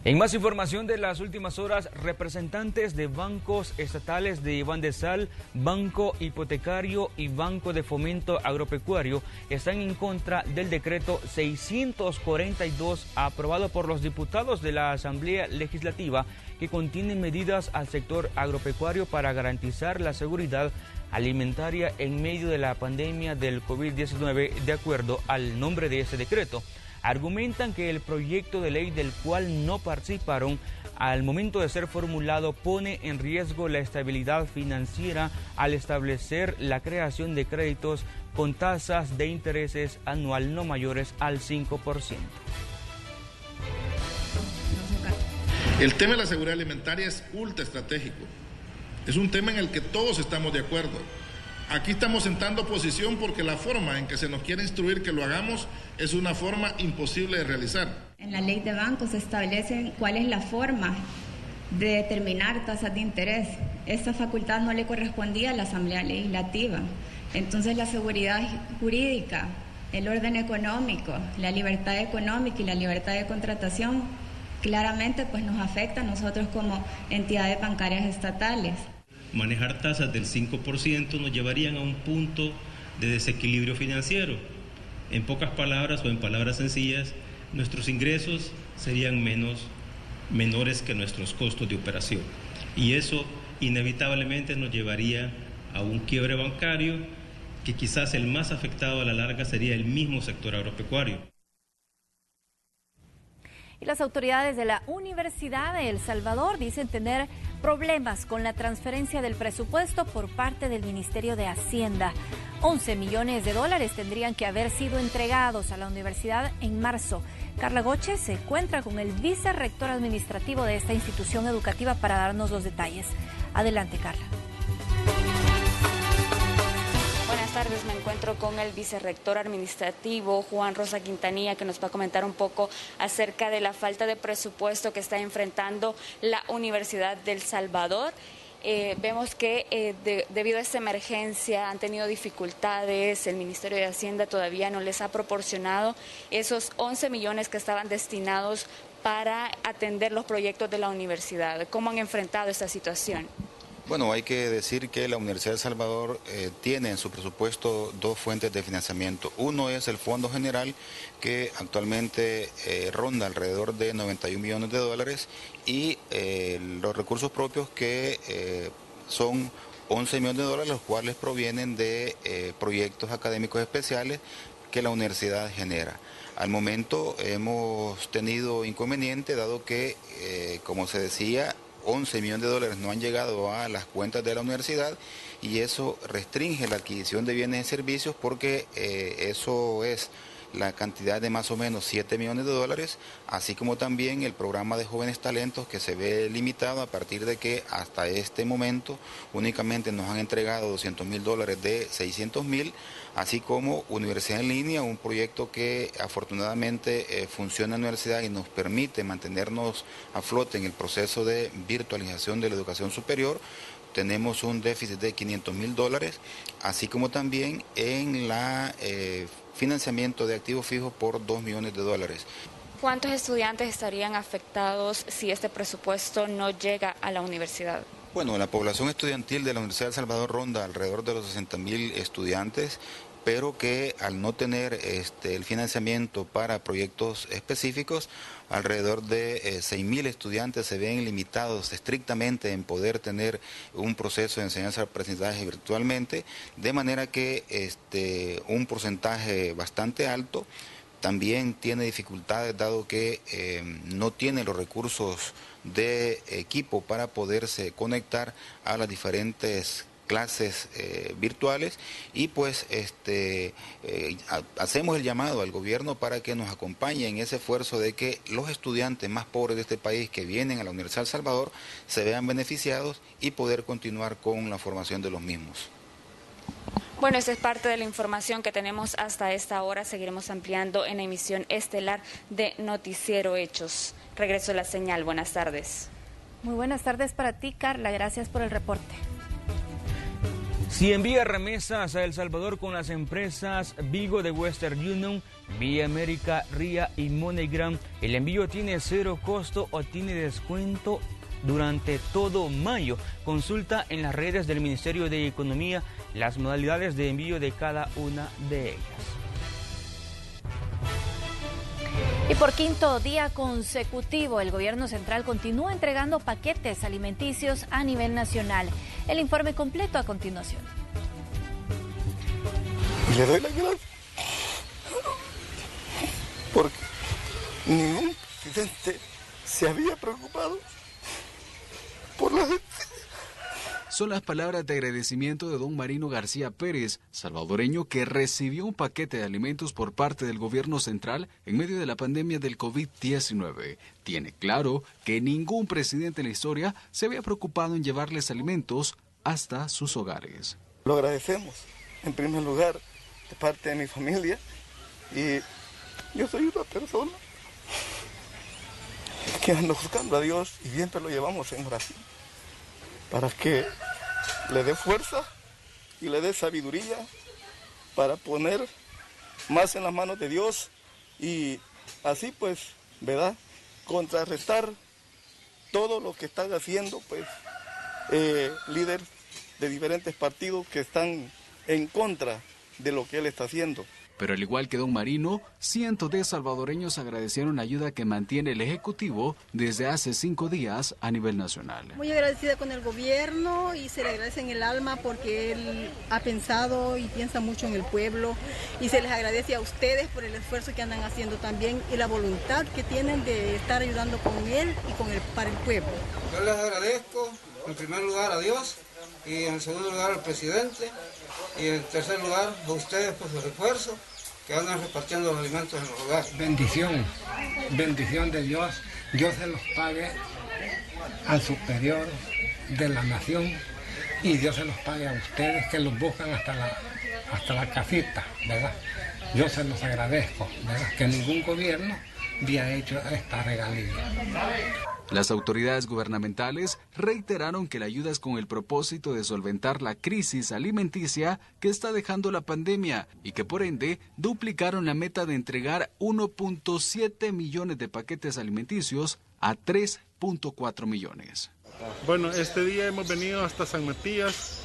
En más información de las últimas horas, representantes de bancos estatales de Bandesal, Banco Hipotecario y Banco de Fomento Agropecuario están en contra del decreto 642 aprobado por los diputados de la Asamblea Legislativa, que contiene medidas al sector agropecuario para garantizar la seguridad alimentaria en medio de la pandemia del COVID-19, de acuerdo al nombre de ese decreto. Argumentan que el proyecto de ley del cual no participaron al momento de ser formulado pone en riesgo la estabilidad financiera al establecer la creación de créditos con tasas de intereses anual no mayores al 5%. El tema de la seguridad alimentaria es ultra estratégico. Es un tema en el que todos estamos de acuerdo. Aquí estamos sentando posición porque la forma en que se nos quiere instruir que lo hagamos es una forma imposible de realizar. En la ley de bancos se establece cuál es la forma de determinar tasas de interés. Esta facultad no le correspondía a la Asamblea Legislativa. Entonces la seguridad jurídica, el orden económico, la libertad económica y la libertad de contratación claramente pues nos afecta a nosotros como entidades bancarias estatales. Manejar tasas del 5% nos llevarían a un punto de desequilibrio financiero. En pocas palabras o en palabras sencillas, nuestros ingresos serían menores que nuestros costos de operación. Y eso inevitablemente nos llevaría a un quiebre bancario que quizás el más afectado a la larga sería el mismo sector agropecuario. Y las autoridades de la Universidad de El Salvador dicen tener problemas con la transferencia del presupuesto por parte del Ministerio de Hacienda. 11 millones de dólares tendrían que haber sido entregados a la universidad en marzo. Carla Goche se encuentra con el vicerrector administrativo de esta institución educativa para darnos los detalles. Adelante, Carla. Buenas tardes, me encuentro con el vicerrector administrativo Juan Rosa Quintanilla, que nos va a comentar un poco acerca de la falta de presupuesto que está enfrentando la Universidad del Salvador. Vemos que debido a esta emergencia han tenido dificultades, el Ministerio de Hacienda todavía no les ha proporcionado esos 11 millones que estaban destinados para atender los proyectos de la universidad. ¿Cómo han enfrentado esta situación? Bueno, hay que decir que la Universidad de El Salvador tiene en su presupuesto dos fuentes de financiamiento. Uno es el Fondo General, que actualmente ronda alrededor de 91 millones de dólares, y los recursos propios que son 11 millones de dólares, los cuales provienen de proyectos académicos especiales que la universidad genera. Al momento hemos tenido inconveniente, dado que, como se decía, 11 millones de dólares no han llegado a las cuentas de la universidad, y eso restringe la adquisición de bienes y servicios, porque eso es la cantidad de más o menos 7 millones de dólares, así como también el programa de jóvenes talentos, que se ve limitado a partir de que hasta este momento únicamente nos han entregado 200 mil dólares de 600 mil, así como Universidad en Línea, un proyecto que afortunadamente funciona en la universidad y nos permite mantenernos a flote en el proceso de virtualización de la educación superior. Tenemos un déficit de 500 mil dólares, así como también en la financiamiento de activos fijos por 2 millones de dólares. ¿Cuántos estudiantes estarían afectados si este presupuesto no llega a la universidad? Bueno, la población estudiantil de la Universidad de El Salvador ronda alrededor de los 60.000 estudiantes, pero que al no tener el financiamiento para proyectos específicos, alrededor de 6.000 estudiantes se ven limitados estrictamente en poder tener un proceso de enseñanza-aprendizaje virtualmente, de manera que un porcentaje bastante alto también tiene dificultades, dado que no tiene los recursos de equipo para poderse conectar a las diferentes clases virtuales, y pues hacemos el llamado al gobierno para que nos acompañe en ese esfuerzo de que los estudiantes más pobres de este país que vienen a la Universidad de El Salvador se vean beneficiados y poder continuar con la formación de los mismos. Bueno, esta es parte de la información que tenemos hasta esta hora. Seguiremos ampliando en la emisión estelar de Noticiero Hechos. Regreso a la señal. Buenas tardes. Muy buenas tardes para ti, Carla. Gracias por el reporte. Si envía remesas a El Salvador con las empresas Vigo de Western Union, Vía América, RIA y MoneyGram, el envío tiene 0 costo o tiene descuento durante todo mayo. Consulta en las redes del Ministerio de Economía las modalidades de envío de cada una de ellas. Y por quinto día consecutivo, el gobierno central continúa entregando paquetes alimenticios a nivel nacional. El informe completo a continuación. Y le doy las gracias porque ningún presidente se había preocupado por la gente. son las palabras de agradecimiento de don Marino García Pérez, salvadoreño que recibió un paquete de alimentos por parte del gobierno central en medio de la pandemia del COVID-19. Tiene claro que ningún presidente en la historia se había preocupado en llevarles alimentos hasta sus hogares. Lo agradecemos, en primer lugar, de parte de mi familia, y yo soy una persona que ando buscando a Dios y siempre lo llevamos en oración para que le dé fuerza y le dé sabiduría para poner más en las manos de Dios y así pues, ¿verdad?, contrarrestar todo lo que están haciendo pues líderes de diferentes partidos que están en contra de lo que él está haciendo. Pero al igual que don Marino, cientos de salvadoreños agradecieron la ayuda que mantiene el Ejecutivo desde hace 5 días a nivel nacional. Muy agradecida con el gobierno y se le agradece en el alma porque él ha pensado y piensa mucho en el pueblo y se les agradece a ustedes por el esfuerzo que andan haciendo también y la voluntad que tienen de estar ayudando con él y para el pueblo. Yo les agradezco en primer lugar a Dios y en segundo lugar al presidente y en tercer lugar a ustedes por su esfuerzo que andan repartiendo los alimentos en los hogares. Bendición de Dios, Dios se los pague al superior de la nación y Dios se los pague a ustedes que los buscan hasta la casita, ¿verdad? Yo se los agradezco, ¿verdad? Que ningún gobierno había hecho esta regalía. Las autoridades gubernamentales reiteraron que la ayuda es con el propósito de solventar la crisis alimenticia que está dejando la pandemia y que por ende duplicaron la meta de entregar 1.7 millones de paquetes alimenticios a 3.4 millones. Bueno, este día hemos venido hasta San Matías,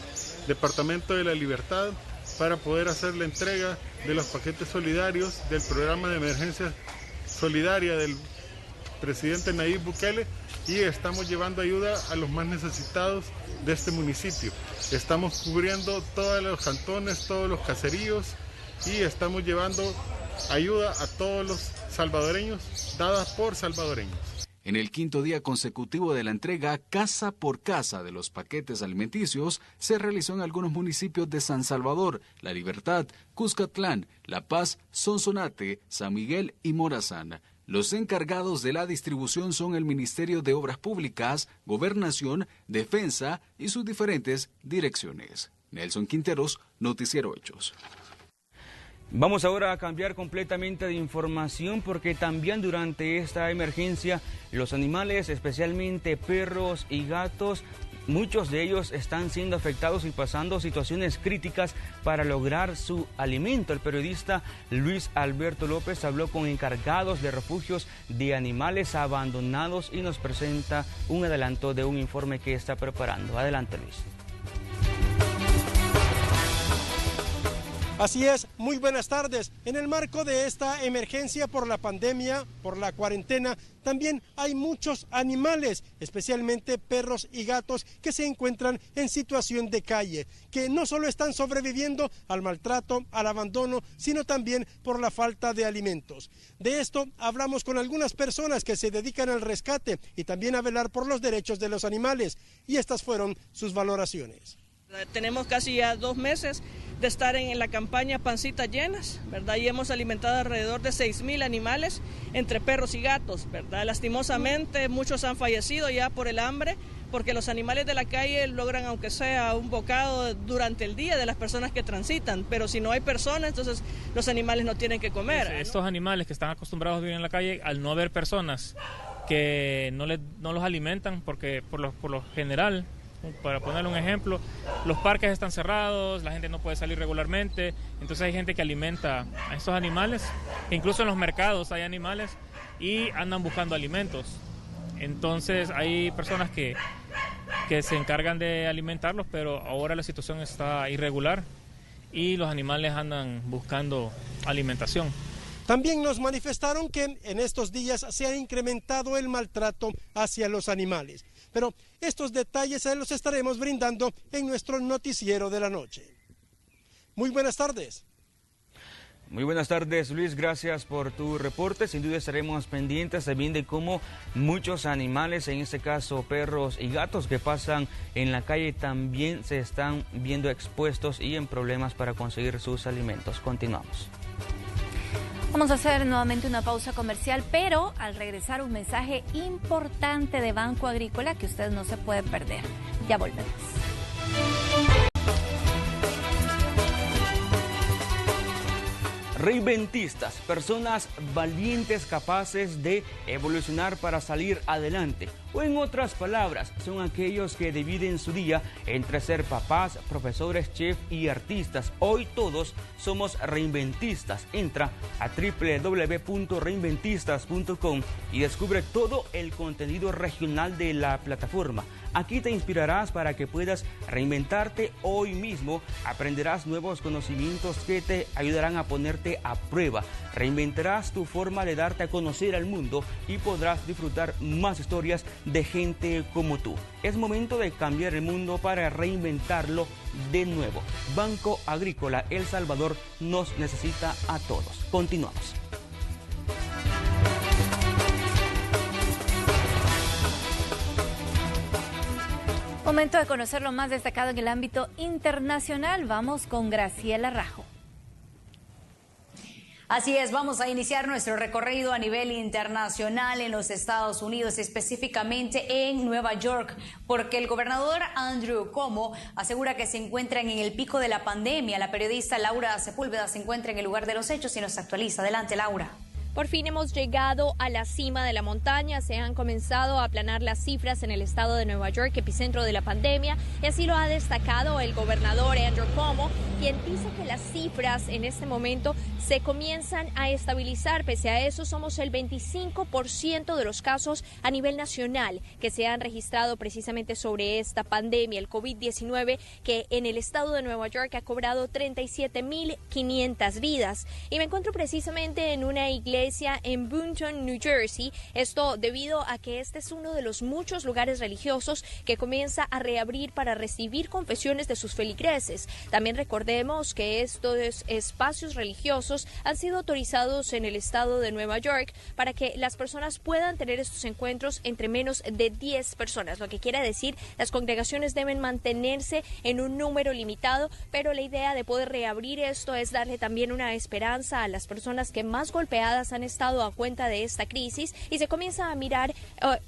Departamento de la Libertad, para poder hacer la entrega de los paquetes solidarios del programa de emergencia solidaria del presidente Nayib Bukele y estamos llevando ayuda a los más necesitados de este municipio. Estamos cubriendo todos los cantones, todos los caseríos y estamos llevando ayuda a todos los salvadoreños, dadas por salvadoreños. En el 5º día consecutivo de la entrega casa por casa de los paquetes alimenticios se realizó en algunos municipios de San Salvador, La Libertad, Cuscatlán, La Paz, Sonsonate, San Miguel y Morazán. Los encargados de la distribución son el Ministerio de Obras Públicas, Gobernación, Defensa y sus diferentes direcciones. Nelson Quinteros, Noticiero Hechos. Vamos ahora a cambiar completamente de información porque también durante esta emergencia los animales, especialmente perros y gatos, muchos de ellos están siendo afectados y pasando situaciones críticas para lograr su alimento. El periodista Luis Alberto López habló con encargados de refugios de animales abandonados y nos presenta un adelanto de un informe que está preparando. Adelante, Luis. Así es, muy buenas tardes. En el marco de esta emergencia por la pandemia, por la cuarentena, también hay muchos animales, especialmente perros y gatos, que se encuentran en situación de calle, que no solo están sobreviviendo al maltrato, al abandono, sino también por la falta de alimentos. De esto hablamos con algunas personas que se dedican al rescate y también a velar por los derechos de los animales, y estas fueron sus valoraciones. Tenemos casi ya 2 meses de estar en la campaña Pancitas Llenas, ¿verdad? Y hemos alimentado alrededor de 6,000 animales entre perros y gatos, ¿verdad? Lastimosamente muchos han fallecido ya por el hambre, porque los animales de la calle logran aunque sea un bocado durante el día de las personas que transitan, pero si no hay personas, entonces los animales no tienen que comer. Estos animales que están acostumbrados a vivir en la calle, al no haber personas que no los alimentan, porque por lo general, para poner un ejemplo, los parques están cerrados, la gente no puede salir regularmente, entonces hay gente que alimenta a estos animales, incluso en los mercados hay animales y andan buscando alimentos. Entonces hay personas que se encargan de alimentarlos, pero ahora la situación está irregular y los animales andan buscando alimentación. También nos manifestaron que en estos días se ha incrementado el maltrato hacia los animales. Pero estos detalles se los estaremos brindando en nuestro noticiero de la noche. Muy buenas tardes. Muy buenas tardes, Luis, gracias por tu reporte. Sin duda estaremos pendientes también de cómo muchos animales, en este caso perros y gatos que pasan en la calle, también se están viendo expuestos y en problemas para conseguir sus alimentos. Continuamos. Vamos a hacer nuevamente una pausa comercial, pero al regresar un mensaje importante de Banco Agrícola que ustedes no se pueden perder. Ya volvemos. Reinventistas, personas valientes capaces de evolucionar para salir adelante. O en otras palabras, son aquellos que dividen su día entre ser papás, profesores, chef y artistas. Hoy todos somos reinventistas. Entra a www.reinventistas.com y descubre todo el contenido regional de la plataforma. Aquí te inspirarás para que puedas reinventarte hoy mismo. Aprenderás nuevos conocimientos que te ayudarán a ponerte a prueba. Reinventarás tu forma de darte a conocer al mundo y podrás disfrutar más historias de gente como tú. Es momento de cambiar el mundo para reinventarlo de nuevo. Banco Agrícola El Salvador nos necesita a todos. Continuamos. Momento de conocer lo más destacado en el ámbito internacional. Vamos con Graciela Rajo. Así es, vamos a iniciar nuestro recorrido a nivel internacional en los Estados Unidos, específicamente en Nueva York, porque el gobernador Andrew Cuomo asegura que se encuentran en el pico de la pandemia. La periodista Laura Sepúlveda se encuentra en el lugar de los hechos y nos actualiza. Adelante, Laura. Por fin hemos llegado a la cima de la montaña, se han comenzado a aplanar las cifras en el estado de Nueva York, epicentro de la pandemia, y así lo ha destacado el gobernador Andrew Cuomo, quien dice que las cifras en este momento se comienzan a estabilizar. Pese a eso, somos el 25% de los casos a nivel nacional que se han registrado precisamente sobre esta pandemia, el COVID-19, que en el estado de Nueva York ha cobrado 37.500 vidas. Y me encuentro precisamente en una iglesia en Boonton, New Jersey. Esto debido a que este es uno de los muchos lugares religiosos que comienza a reabrir para recibir confesiones de sus feligreses. También recordemos que estos espacios religiosos han sido autorizados en el estado de Nueva York para que las personas puedan tener estos encuentros entre menos de 10 personas, lo que quiere decir las congregaciones deben mantenerse en un número limitado, pero la idea de poder reabrir esto es darle también una esperanza a las personas que más golpeadas han estado a cuenta de esta crisis, y se comienza a mirar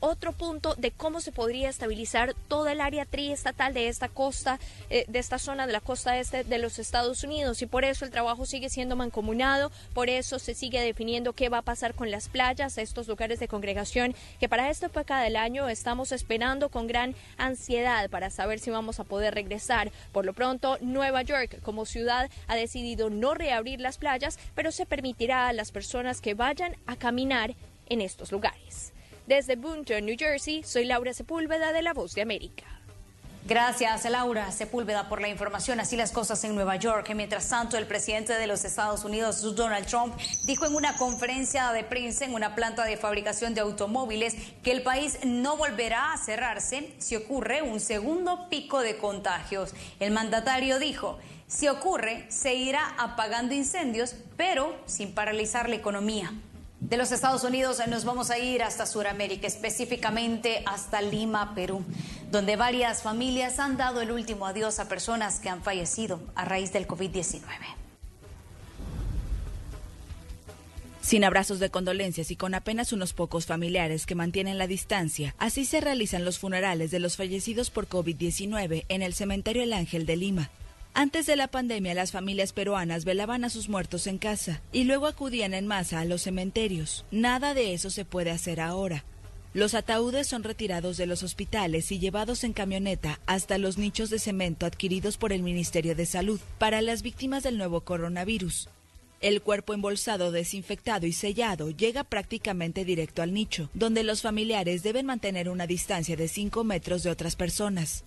otro punto de cómo se podría estabilizar toda el área triestatal de esta costa, de esta zona de la costa este de los Estados Unidos, y por eso el trabajo sigue siendo mancomunado, por eso se sigue definiendo qué va a pasar con las playas, estos lugares de congregación que para esta época del año estamos esperando con gran ansiedad para saber si vamos a poder regresar. Por lo pronto, Nueva York como ciudad ha decidido no reabrir las playas, pero se permitirá a las personas que vayan a caminar en estos lugares. Desde Boonton, New Jersey, soy Laura Sepúlveda de La Voz de América. Gracias, Laura Sepúlveda, por la información. Así las cosas en Nueva York. Mientras tanto, el presidente de los Estados Unidos, Donald Trump, dijo en una conferencia de prensa en una planta de fabricación de automóviles que el país no volverá a cerrarse si ocurre un segundo pico de contagios. El mandatario dijo: si ocurre, se irá apagando incendios, pero sin paralizar la economía. De los Estados Unidos nos vamos a ir hasta Sudamérica, específicamente hasta Lima, Perú, donde varias familias han dado el último adiós a personas que han fallecido a raíz del COVID-19. Sin abrazos de condolencias y con apenas unos pocos familiares que mantienen la distancia, así se realizan los funerales de los fallecidos por COVID-19 en el cementerio El Ángel de Lima. Antes de la pandemia, las familias peruanas velaban a sus muertos en casa y luego acudían en masa a los cementerios. Nada de eso se puede hacer ahora. Los ataúdes son retirados de los hospitales y llevados en camioneta hasta los nichos de cemento adquiridos por el Ministerio de Salud para las víctimas del nuevo coronavirus. El cuerpo embolsado, desinfectado y sellado llega prácticamente directo al nicho, donde los familiares deben mantener una distancia de 5 metros de otras personas.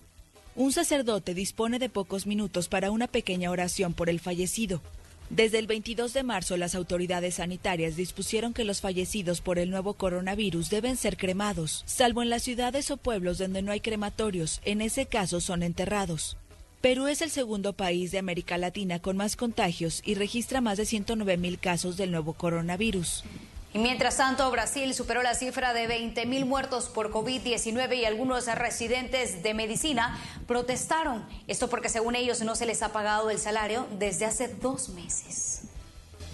Un sacerdote dispone de pocos minutos para una pequeña oración por el fallecido. Desde el 22 de marzo, las autoridades sanitarias dispusieron que los fallecidos por el nuevo coronavirus deben ser cremados, salvo en las ciudades o pueblos donde no hay crematorios, en ese caso son enterrados. Perú es el segundo país de América Latina con más contagios y registra más de 109.000 casos del nuevo coronavirus. Y mientras tanto, Brasil superó la cifra de 20.000 muertos por COVID-19 y algunos residentes de medicina protestaron. Esto porque según ellos no se les ha pagado el salario desde hace 2 meses.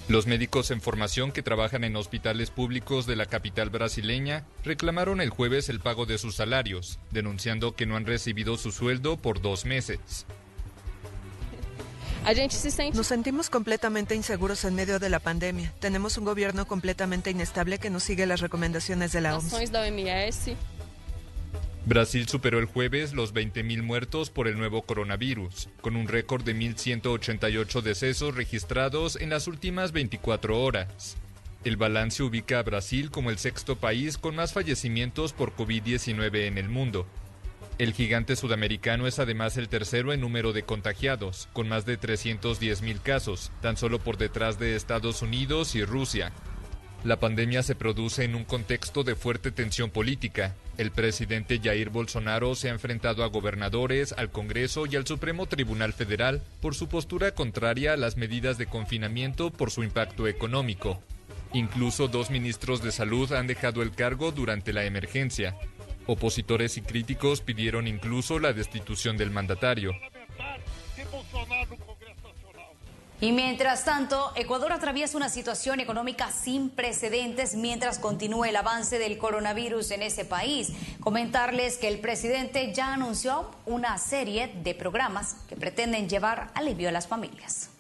Los médicos en formación que trabajan en hospitales públicos de la capital brasileña reclamaron el jueves el pago de sus salarios, denunciando que no han recibido su sueldo por 2 meses. Nos sentimos completamente inseguros en medio de la pandemia. Tenemos un gobierno completamente inestable que no sigue las recomendaciones de la OMS. Brasil superó el jueves los 20.000 muertos por el nuevo coronavirus, con un récord de 1.188 decesos registrados en las últimas 24 horas. El balance ubica a Brasil como el 6º país con más fallecimientos por COVID-19 en el mundo. El gigante sudamericano es además el tercero en número de contagiados, con más de 310.000 casos, tan solo por detrás de Estados Unidos y Rusia. La pandemia se produce en un contexto de fuerte tensión política. El presidente Jair Bolsonaro se ha enfrentado a gobernadores, al Congreso y al Supremo Tribunal Federal por su postura contraria a las medidas de confinamiento por su impacto económico. Incluso 2 ministros de salud han dejado el cargo durante la emergencia. Opositores y críticos pidieron incluso la destitución del mandatario. Y mientras tanto, Ecuador atraviesa una situación económica sin precedentes mientras continúa el avance del coronavirus en ese país. Comentarles que el presidente ya anunció una serie de programas que pretenden llevar alivio a las familias.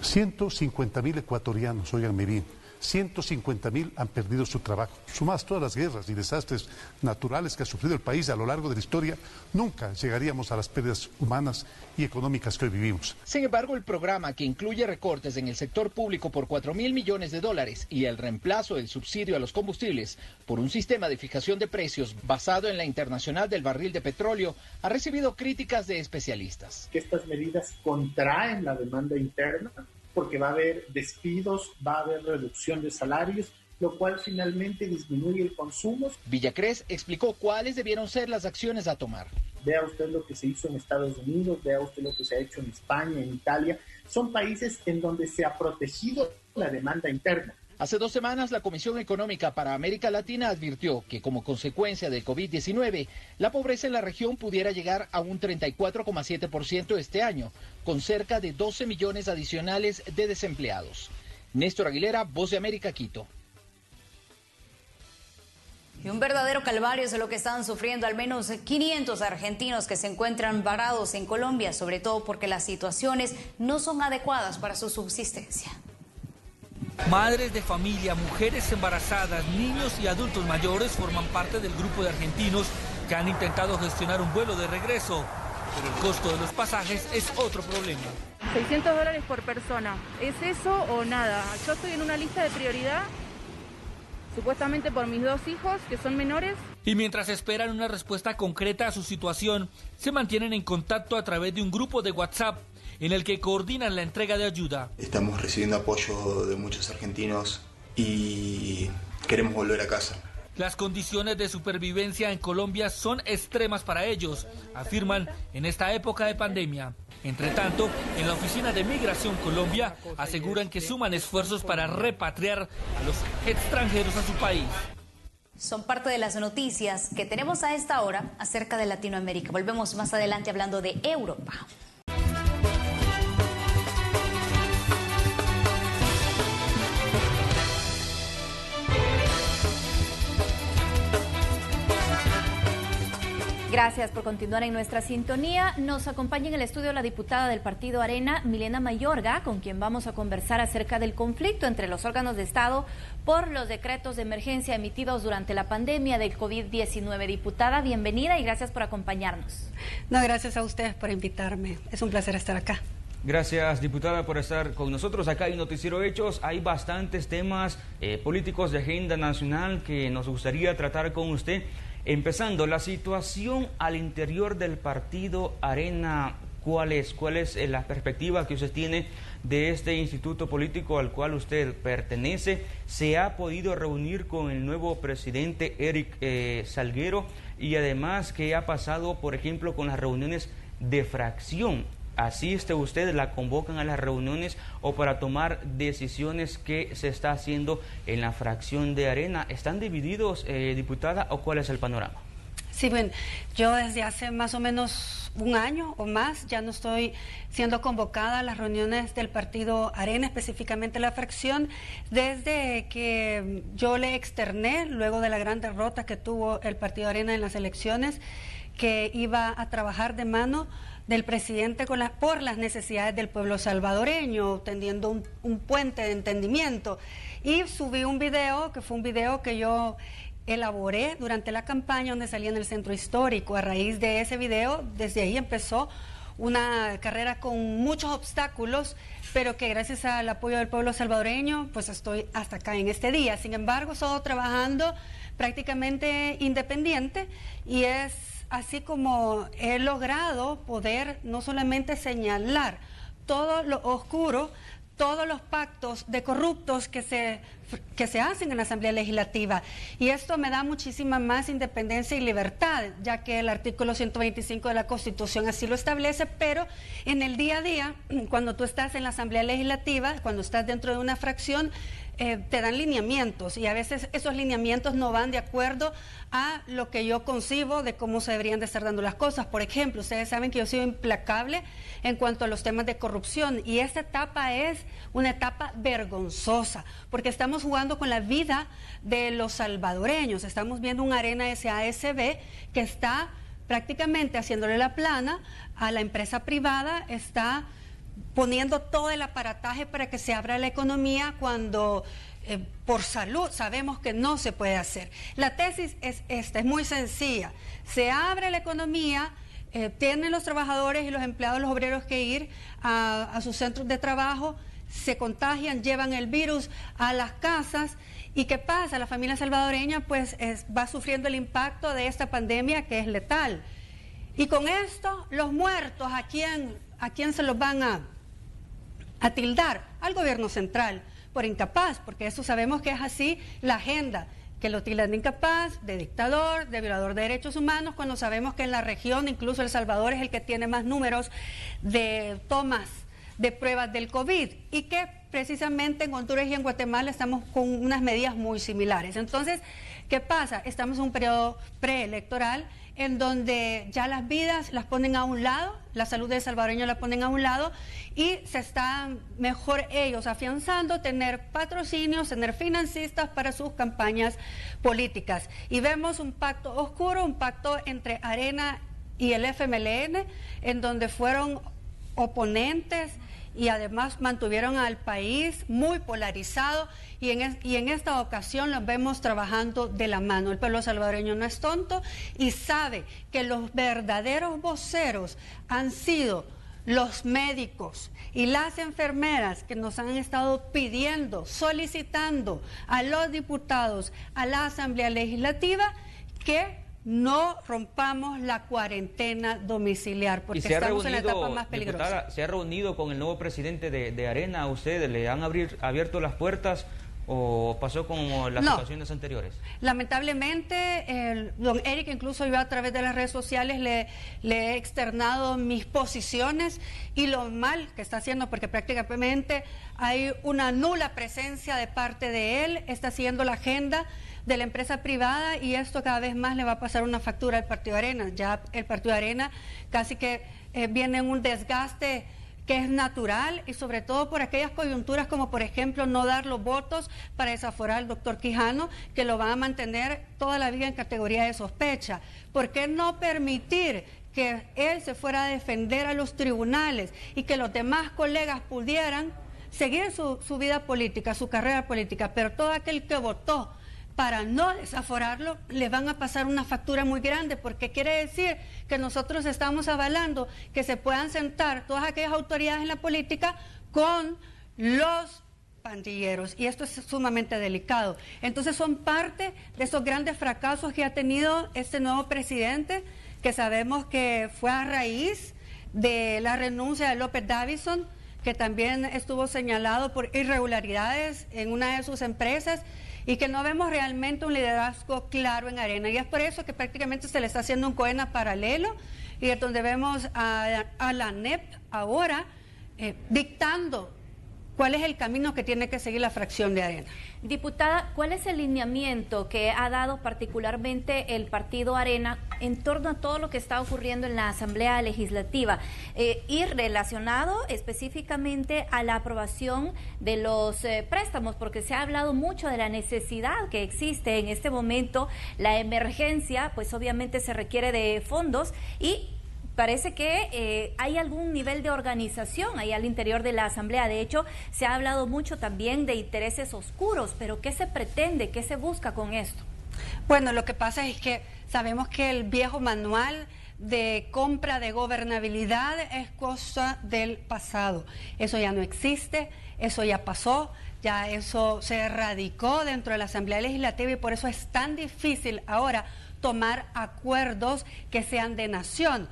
150.000 ecuatorianos, óiganme bien, 150.000 han perdido su trabajo. Sumadas todas las guerras y desastres naturales que ha sufrido el país a lo largo de la historia, nunca llegaríamos a las pérdidas humanas y económicas que hoy vivimos. Sin embargo, el programa, que incluye recortes en el sector público por $4.000 millones y el reemplazo del subsidio a los combustibles por un sistema de fijación de precios basado en la internacional del barril de petróleo, ha recibido críticas de especialistas. Que estas medidas contraen la demanda interna, porque va a haber despidos, va a haber reducción de salarios, lo cual finalmente disminuye el consumo. Villacrés explicó cuáles debieron ser las acciones a tomar. Vea usted lo que se hizo en Estados Unidos, vea usted lo que se ha hecho en España, en Italia. Son países en donde se ha protegido la demanda interna. Hace 2 semanas, la Comisión Económica para América Latina advirtió que como consecuencia del COVID-19, la pobreza en la región pudiera llegar a un 34,7% este año, con cerca de 12 millones adicionales de desempleados. Néstor Aguilera, Voz de América, Quito. Y un verdadero calvario es lo que están sufriendo al menos 500 argentinos que se encuentran varados en Colombia, sobre todo porque las situaciones no son adecuadas para su subsistencia. Madres de familia, mujeres embarazadas, niños y adultos mayores forman parte del grupo de argentinos que han intentado gestionar un vuelo de regreso, pero el costo de los pasajes es otro problema. $600 por persona, ¿es eso o nada? Yo estoy en una lista de prioridad, supuestamente por mis 2 hijos que son menores. Y mientras esperan una respuesta concreta a su situación, se mantienen en contacto a través de un grupo de WhatsApp en el que coordinan la entrega de ayuda. Estamos recibiendo apoyo de muchos argentinos y queremos volver a casa. Las condiciones de supervivencia en Colombia son extremas para ellos, afirman en esta época de pandemia. Entre tanto, en la Oficina de Migración Colombia aseguran que suman esfuerzos para repatriar a los extranjeros a su país. Son parte de las noticias que tenemos a esta hora acerca de Latinoamérica. Volvemos más adelante hablando de Europa. Gracias por continuar en nuestra sintonía. Nos acompaña en el estudio la diputada del partido Arena, Milena Mayorga, con quien vamos a conversar acerca del conflicto entre los órganos de Estado por los decretos de emergencia emitidos durante la pandemia del COVID-19. Diputada, bienvenida y gracias por acompañarnos. No, gracias a ustedes por invitarme. Es un placer estar acá. Gracias, diputada, por estar con nosotros acá en Noticiero Hechos. Hay bastantes temas políticos de agenda nacional que nos gustaría tratar con usted. Empezando, la situación al interior del partido Arena, ¿cuál es la perspectiva que usted tiene de este instituto político al cual usted pertenece? ¿Se ha podido reunir con el nuevo presidente Eric Salguero? Y además, ¿qué ha pasado, por ejemplo, con las reuniones de fracción. ¿Asiste usted, la convocan a las reuniones o para tomar decisiones que se está haciendo en la fracción de Arena? ¿Están divididos, diputada, o cuál es el panorama? Sí, bueno, yo desde hace más o menos un año o más ya no estoy siendo convocada a las reuniones del partido Arena, específicamente la fracción, desde que yo le externé, luego de la gran derrota que tuvo el partido Arena en las elecciones, que iba a trabajar de mano del presidente por las necesidades del pueblo salvadoreño, tendiendo un puente de entendimiento. Y subí un video, que fue un video que yo elaboré durante la campaña, donde salí en el centro histórico. A raíz de ese video, desde ahí empezó una carrera con muchos obstáculos, pero que gracias al apoyo del pueblo salvadoreño, pues estoy hasta acá en este día. Sin embargo, estoy trabajando prácticamente independiente, y es así como he logrado poder no solamente señalar todo lo oscuro, todos los pactos de corruptos que se hacen en la Asamblea Legislativa. Y esto me da muchísima más independencia y libertad, ya que el artículo 125 de la Constitución así lo establece, pero en el día a día, cuando tú estás en la Asamblea Legislativa, cuando estás dentro de una fracción, te dan lineamientos, y a veces esos lineamientos no van de acuerdo a lo que yo concibo de cómo se deberían de estar dando las cosas. Por ejemplo, ustedes saben que yo he sido implacable en cuanto a los temas de corrupción, y esta etapa es una etapa vergonzosa, porque estamos jugando con la vida de los salvadoreños. Estamos viendo un Arena SASB que está prácticamente haciéndole la plana a la empresa privada, está poniendo todo el aparataje para que se abra la economía cuando por salud sabemos que no se puede hacer. La tesis es esta, es muy sencilla. Se abre la economía, tienen los trabajadores y los empleados, los obreros, que ir a sus centros de trabajo, se contagian, llevan el virus a las casas. ¿Y qué pasa? La familia salvadoreña pues va sufriendo el impacto de esta pandemia, que es letal. Y con esto, los muertos, ¿a quién se los van a tildar? Al gobierno central, por incapaz, porque eso sabemos que es así la agenda, que lo tildan de incapaz, de dictador, de violador de derechos humanos, cuando sabemos que en la región, incluso El Salvador, es el que tiene más números de tomas de pruebas del COVID, y que precisamente en Honduras y en Guatemala estamos con unas medidas muy similares. Entonces, ¿qué pasa? Estamos en un periodo preelectoral en donde ya las vidas las ponen a un lado, la salud del salvadoreño la ponen a un lado, y se están mejor ellos afianzando, tener patrocinios, tener financistas para sus campañas políticas. Y vemos un pacto oscuro, un pacto entre Arena y el FMLN, en donde fueron oponentes y además mantuvieron al país muy polarizado, y en esta ocasión los vemos trabajando de la mano. El pueblo salvadoreño no es tonto y sabe que los verdaderos voceros han sido los médicos y las enfermeras, que nos han estado pidiendo, solicitando a los diputados, a la Asamblea Legislativa, que no rompamos la cuarentena domiciliar, porque estamos en la etapa más peligrosa. Diputada, ¿se ha reunido con el nuevo presidente de Arena? ¿Ustedes le han abierto las puertas o pasó como las situaciones anteriores? Lamentablemente, don Eric, incluso yo a través de las redes sociales le he externado mis posiciones y lo mal que está haciendo, porque prácticamente hay una nula presencia de parte de él, está haciendo la agenda de la empresa privada, y esto cada vez más le va a pasar una factura al Partido Arena. Ya el Partido Arena casi que viene en un desgaste que es natural, y sobre todo por aquellas coyunturas como por ejemplo no dar los votos para desaforar al doctor Quijano, que lo van a mantener toda la vida en categoría de sospecha. ¿Por qué no permitir que él se fuera a defender a los tribunales y que los demás colegas pudieran seguir su vida política, su carrera política? Pero todo aquel que votó para no desaforarlo, le van a pasar una factura muy grande, porque quiere decir que nosotros estamos avalando que se puedan sentar todas aquellas autoridades en la política con los pandilleros, y esto es sumamente delicado. Entonces son parte de esos grandes fracasos que ha tenido este nuevo presidente, que sabemos que fue a raíz de la renuncia de López Davison, que también estuvo señalado por irregularidades en una de sus empresas, y que no vemos realmente un liderazgo claro en Arena, y es por eso que prácticamente se le está haciendo un COENA paralelo, y es donde vemos a la ANEP ahora dictando cuál es el camino que tiene que seguir la fracción de Arena. Diputada, ¿cuál es el lineamiento que ha dado particularmente el partido Arena en torno a todo lo que está ocurriendo en la Asamblea Legislativa y relacionado específicamente a la aprobación de los préstamos? Porque se ha hablado mucho de la necesidad que existe en este momento, la emergencia, pues obviamente se requiere de fondos y parece que hay algún nivel de organización ahí al interior de la Asamblea. De hecho, se ha hablado mucho también de intereses oscuros, pero ¿qué se pretende? ¿Qué se busca con esto? Bueno, lo que pasa es que sabemos que el viejo manual de compra de gobernabilidad es cosa del pasado. Eso ya no existe, eso ya pasó, ya eso se erradicó dentro de la Asamblea Legislativa y por eso es tan difícil ahora tomar acuerdos que sean de nación.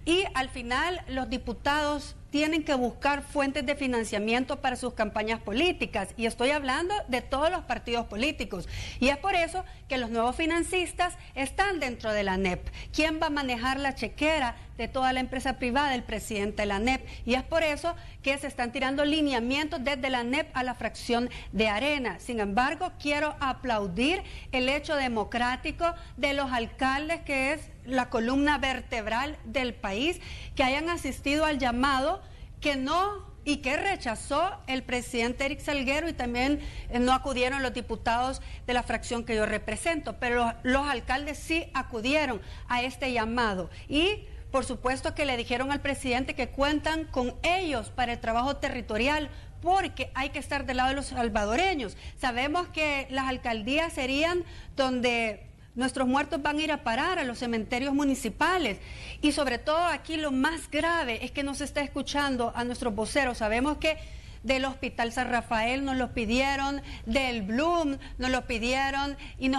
Y al final los diputados tienen que buscar fuentes de financiamiento para sus campañas políticas. Y estoy hablando de todos los partidos políticos. Y es por eso que los nuevos financistas están dentro de la ANEP. ¿Quién va a manejar la chequera de toda la empresa privada? El presidente de la ANEP. Y es por eso que se están tirando lineamientos desde la ANEP a la fracción de Arena. Sin embargo, quiero aplaudir el hecho democrático de los alcaldes, que es la columna vertebral del país, que hayan asistido al llamado que no y que rechazó el presidente Eric Salguero, y también no acudieron los diputados de la fracción que yo represento, pero los alcaldes sí acudieron a este llamado y por supuesto que le dijeron al presidente que cuentan con ellos para el trabajo territorial, porque hay que estar del lado de los salvadoreños. Sabemos que las alcaldías serían donde nuestros muertos van a ir a parar, a los cementerios municipales. Y sobre todo aquí lo más grave es que no se está escuchando a nuestros voceros. Sabemos que del Hospital San Rafael nos lo pidieron, del Bloom nos lo pidieron, y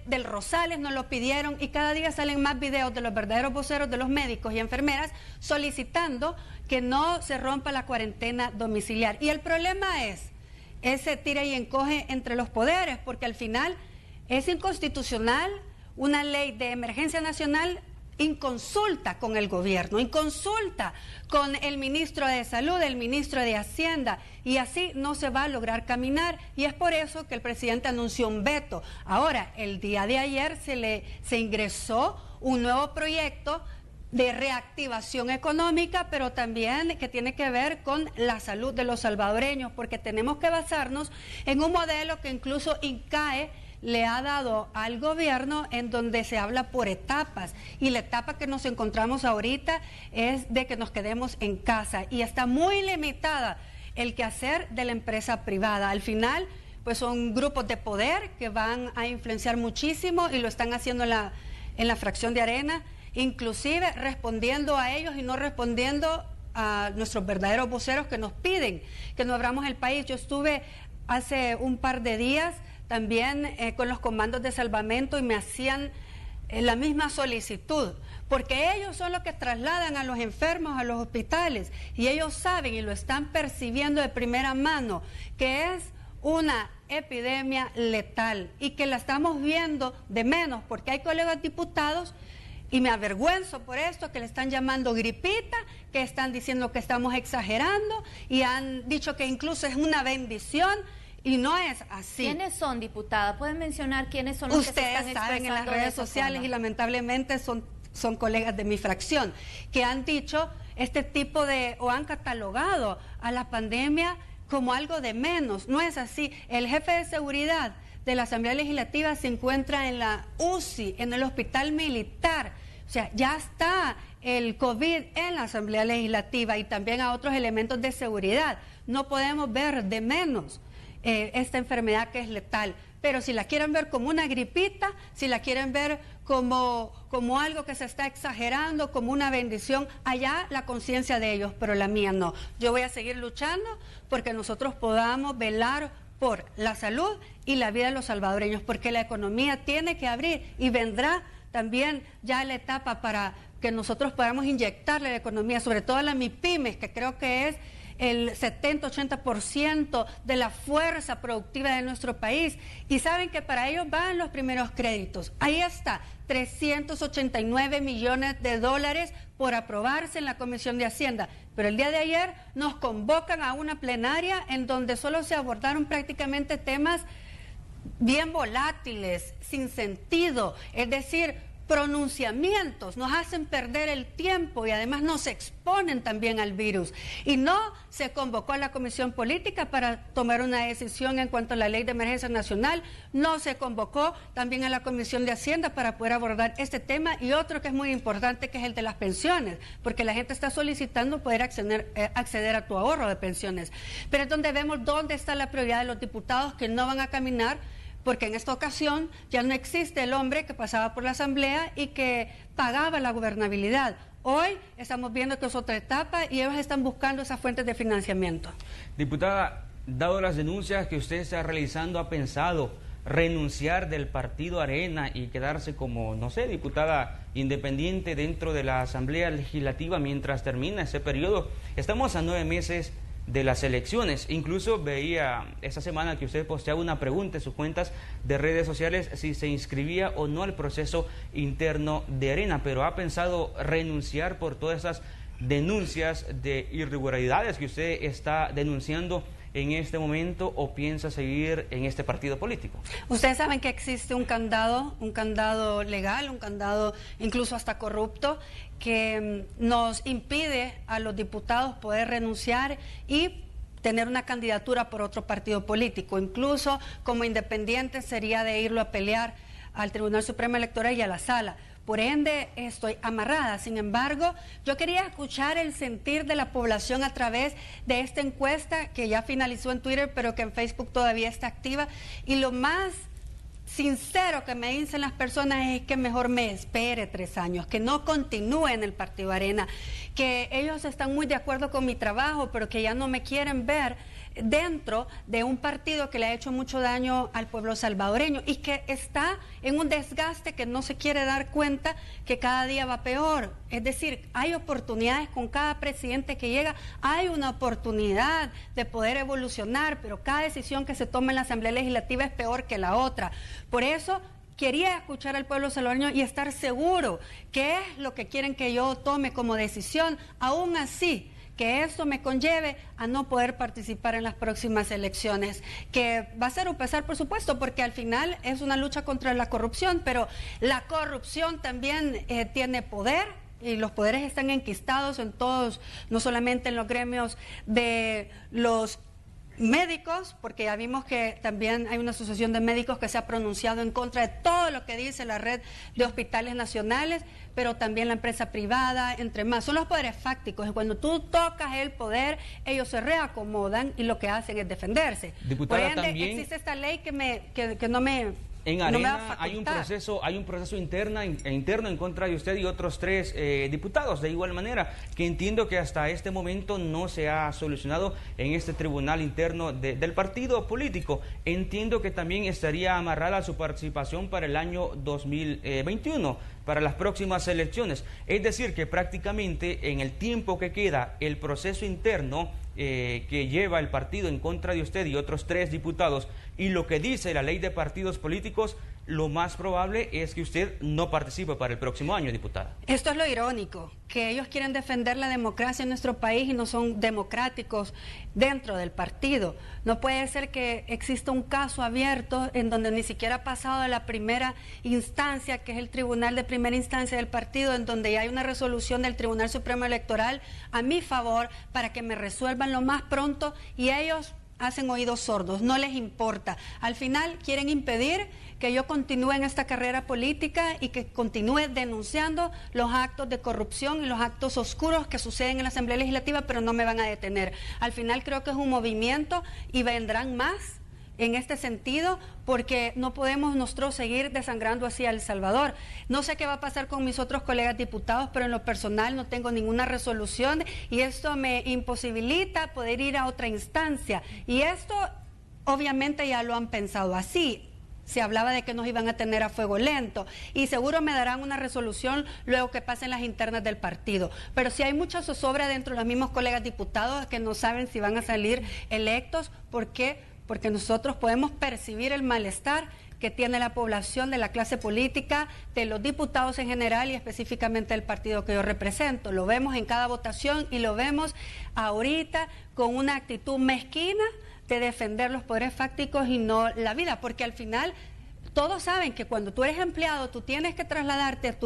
del Rosales nos lo pidieron, y cada día salen más videos de los verdaderos voceros de los médicos y enfermeras solicitando que no se rompa la cuarentena domiciliar. Y el problema es ese tira y encoge entre los poderes, porque al final es inconstitucional una ley de emergencia nacional inconsulta con el gobierno, inconsulta con el ministro de Salud, el ministro de Hacienda, y así no se va a lograr caminar, y es por eso que el presidente anunció un veto. Ahora, el día de ayer se ingresó un nuevo proyecto de reactivación económica, pero también que tiene que ver con la salud de los salvadoreños, porque tenemos que basarnos en un modelo que incluso INCAE le ha dado al gobierno, en donde se habla por etapas, y la etapa que nos encontramos ahorita es de que nos quedemos en casa, y está muy limitada el quehacer de la empresa privada. Al final, pues son grupos de poder que van a influenciar muchísimo, y lo están haciendo en la fracción de Arena, inclusive respondiendo a ellos y no respondiendo a nuestros verdaderos voceros que nos piden que no abramos el país. Yo estuve hace un par de días también con los comandos de salvamento, y me hacían la misma solicitud, porque ellos son los que trasladan a los enfermos a los hospitales, y ellos saben y lo están percibiendo de primera mano que es una epidemia letal y que la estamos viendo de menos, porque hay colegas diputados, y me avergüenzo por esto, que le están llamando gripita, que están diciendo que estamos exagerando, y han dicho que incluso es una bendición. Y no es así. ¿Quiénes son, diputada? ¿Pueden mencionar quiénes son los que se están expresando? Ustedes saben, en las redes sociales, y lamentablemente son colegas de mi fracción, que han dicho este tipo de, o han catalogado a la pandemia como algo de menos. No es así. El jefe de seguridad de la Asamblea Legislativa se encuentra en la UCI, en el Hospital Militar. O sea, ya está el COVID en la Asamblea Legislativa, y también a otros elementos de seguridad. No podemos ver de menos esta enfermedad que es letal, pero si la quieren ver como una gripita, si la quieren ver como algo que se está exagerando, como una bendición, allá la conciencia de ellos, pero la mía no. Yo voy a seguir luchando porque nosotros podamos velar por la salud y la vida de los salvadoreños, porque la economía tiene que abrir, y vendrá también ya la etapa para que nosotros podamos inyectarle la economía, sobre todo a las MIPYMES, que creo que es el 70-80% de la fuerza productiva de nuestro país. Y saben que para ellos van los primeros créditos. Ahí está, 389 millones de dólares por aprobarse en la Comisión de Hacienda. Pero el día de ayer nos convocan a una plenaria en donde solo se abordaron prácticamente temas bien volátiles, sin sentido, es decir, pronunciamientos, nos hacen perder el tiempo y además nos exponen también al virus. Y no se convocó a la Comisión Política para tomar una decisión en cuanto a la Ley de Emergencia Nacional, no se convocó también a la Comisión de Hacienda para poder abordar este tema y otro que es muy importante, que es el de las pensiones, porque la gente está solicitando poder acceder a tu ahorro de pensiones. Pero es donde vemos dónde está la prioridad de los diputados que no van a caminar, porque en esta ocasión ya no existe el hombre que pasaba por la Asamblea y que pagaba la gobernabilidad. Hoy estamos viendo que es otra etapa y ellos están buscando esas fuentes de financiamiento. Diputada, dado las denuncias que usted está realizando, ¿ha pensado renunciar del partido Arena y quedarse como, no sé, diputada independiente dentro de la Asamblea Legislativa mientras termina ese periodo? Estamos a 9 meses de las elecciones. Incluso veía esta semana que usted posteaba una pregunta en sus cuentas de redes sociales si se inscribía o no al proceso interno de Arena, pero ¿ha pensado renunciar por todas esas denuncias de irregularidades que usted está denunciando en este momento o piensa seguir en este partido político? Ustedes saben que existe un candado legal, un candado incluso hasta corrupto, que nos impide a los diputados poder renunciar y tener una candidatura por otro partido político. Incluso como independiente sería de irlo a pelear al Tribunal Supremo Electoral y a la Sala. Por ende, estoy amarrada. Sin embargo, yo quería escuchar el sentir de la población a través de esta encuesta que ya finalizó en Twitter, pero que en Facebook todavía está activa. Y lo más sincero que me dicen las personas es que mejor me espere 3 años, que no continúe en el Partido Arena, que ellos están muy de acuerdo con mi trabajo, pero que ya no me quieren ver dentro de un partido que le ha hecho mucho daño al pueblo salvadoreño y que está en un desgaste que no se quiere dar cuenta que cada día va peor. Es decir, hay oportunidades con cada presidente que llega, hay una oportunidad de poder evolucionar, pero cada decisión que se toma en la Asamblea Legislativa es peor que la otra. Por eso quería escuchar al pueblo salvadoreño y estar seguro qué es lo que quieren que yo tome como decisión, aún así que esto me conlleve a no poder participar en las próximas elecciones, que va a ser un pesar, por supuesto, porque al final es una lucha contra la corrupción, pero la corrupción también tiene poder y los poderes están enquistados en todos, no solamente en los gremios de los médicos, porque ya vimos que también hay una asociación de médicos que se ha pronunciado en contra de todo lo que dice la red de hospitales nacionales, pero también la empresa privada, entre más. Son los poderes fácticos y cuando tú tocas el poder, ellos se reacomodan y lo que hacen es defenderse. Diputada, por ende, también existe esta ley que no me... En Arena hay un proceso interno en contra de usted y otros 3 diputados, de igual manera, que entiendo que hasta este momento no se ha solucionado en este tribunal interno del partido político. Entiendo que también estaría amarrada su participación para el año 2021, para las próximas elecciones. Es decir, que prácticamente en el tiempo que queda el proceso interno que lleva el partido en contra de usted y otros 3 diputados y lo que dice la ley de partidos políticos, lo más probable es que usted no participe para el próximo año, diputada. Esto es lo irónico, que ellos quieren defender la democracia en nuestro país y no son democráticos dentro del partido. No puede ser que exista un caso abierto en donde ni siquiera ha pasado de la primera instancia, que es el tribunal de primera instancia del partido, en donde ya hay una resolución del Tribunal Supremo Electoral a mi favor para que me resuelvan lo más pronto y ellos hacen oídos sordos, no les importa. Al final quieren impedir que yo continúe en esta carrera política y que continúe denunciando los actos de corrupción y los actos oscuros que suceden en la Asamblea Legislativa, pero no me van a detener. Al final creo que es un movimiento y vendrán más en este sentido, porque no podemos nosotros seguir desangrando así a El Salvador. No sé qué va a pasar con mis otros colegas diputados, pero en lo personal no tengo ninguna resolución y esto me imposibilita poder ir a otra instancia. Y esto obviamente ya lo han pensado así. se hablaba de que nos iban a tener a fuego lento y seguro me darán una resolución luego que pasen las internas del partido. Pero si hay mucha zozobra dentro de los mismos colegas diputados que no saben si van a salir electos, ¿por qué? Porque nosotros podemos percibir el malestar que tiene la población, de la clase política, de los diputados en general y específicamente del partido que yo represento. Lo vemos en cada votación y lo vemos ahorita con una actitud mezquina de defender los poderes fácticos y no la vida, porque al final todos saben que cuando tú eres empleado tú tienes que trasladarte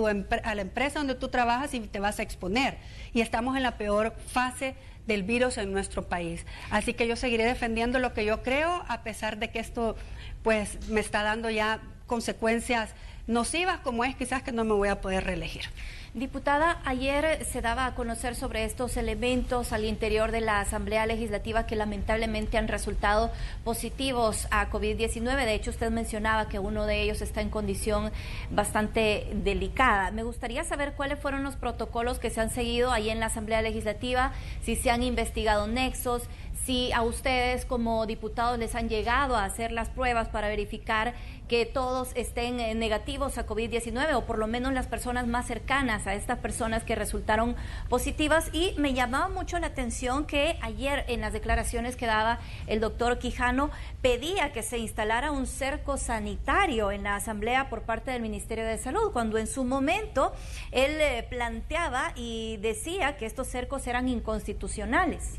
a la empresa donde tú trabajas y te vas a exponer, y estamos en la peor fase del virus en nuestro país. Así que yo seguiré defendiendo lo que yo creo, a pesar de que esto pues me está dando ya consecuencias nocivas, como es quizás que no me voy a poder reelegir. Diputada, ayer se daba a conocer sobre estos elementos al interior de la Asamblea Legislativa que lamentablemente han resultado positivos a COVID-19. De hecho, usted mencionaba que uno de ellos está en condición bastante delicada. Me gustaría saber cuáles fueron los protocolos que se han seguido ahí en la Asamblea Legislativa, si se han investigado nexos, si a ustedes como diputados les han llegado a hacer las pruebas para verificar que todos estén negativos a COVID-19 o por lo menos las personas más cercanas a estas personas que resultaron positivas. Y me llamaba mucho la atención que ayer en las declaraciones que daba el doctor Quijano pedía que se instalara un cerco sanitario en la Asamblea por parte del Ministerio de Salud, cuando en su momento él planteaba y decía que estos cercos eran inconstitucionales.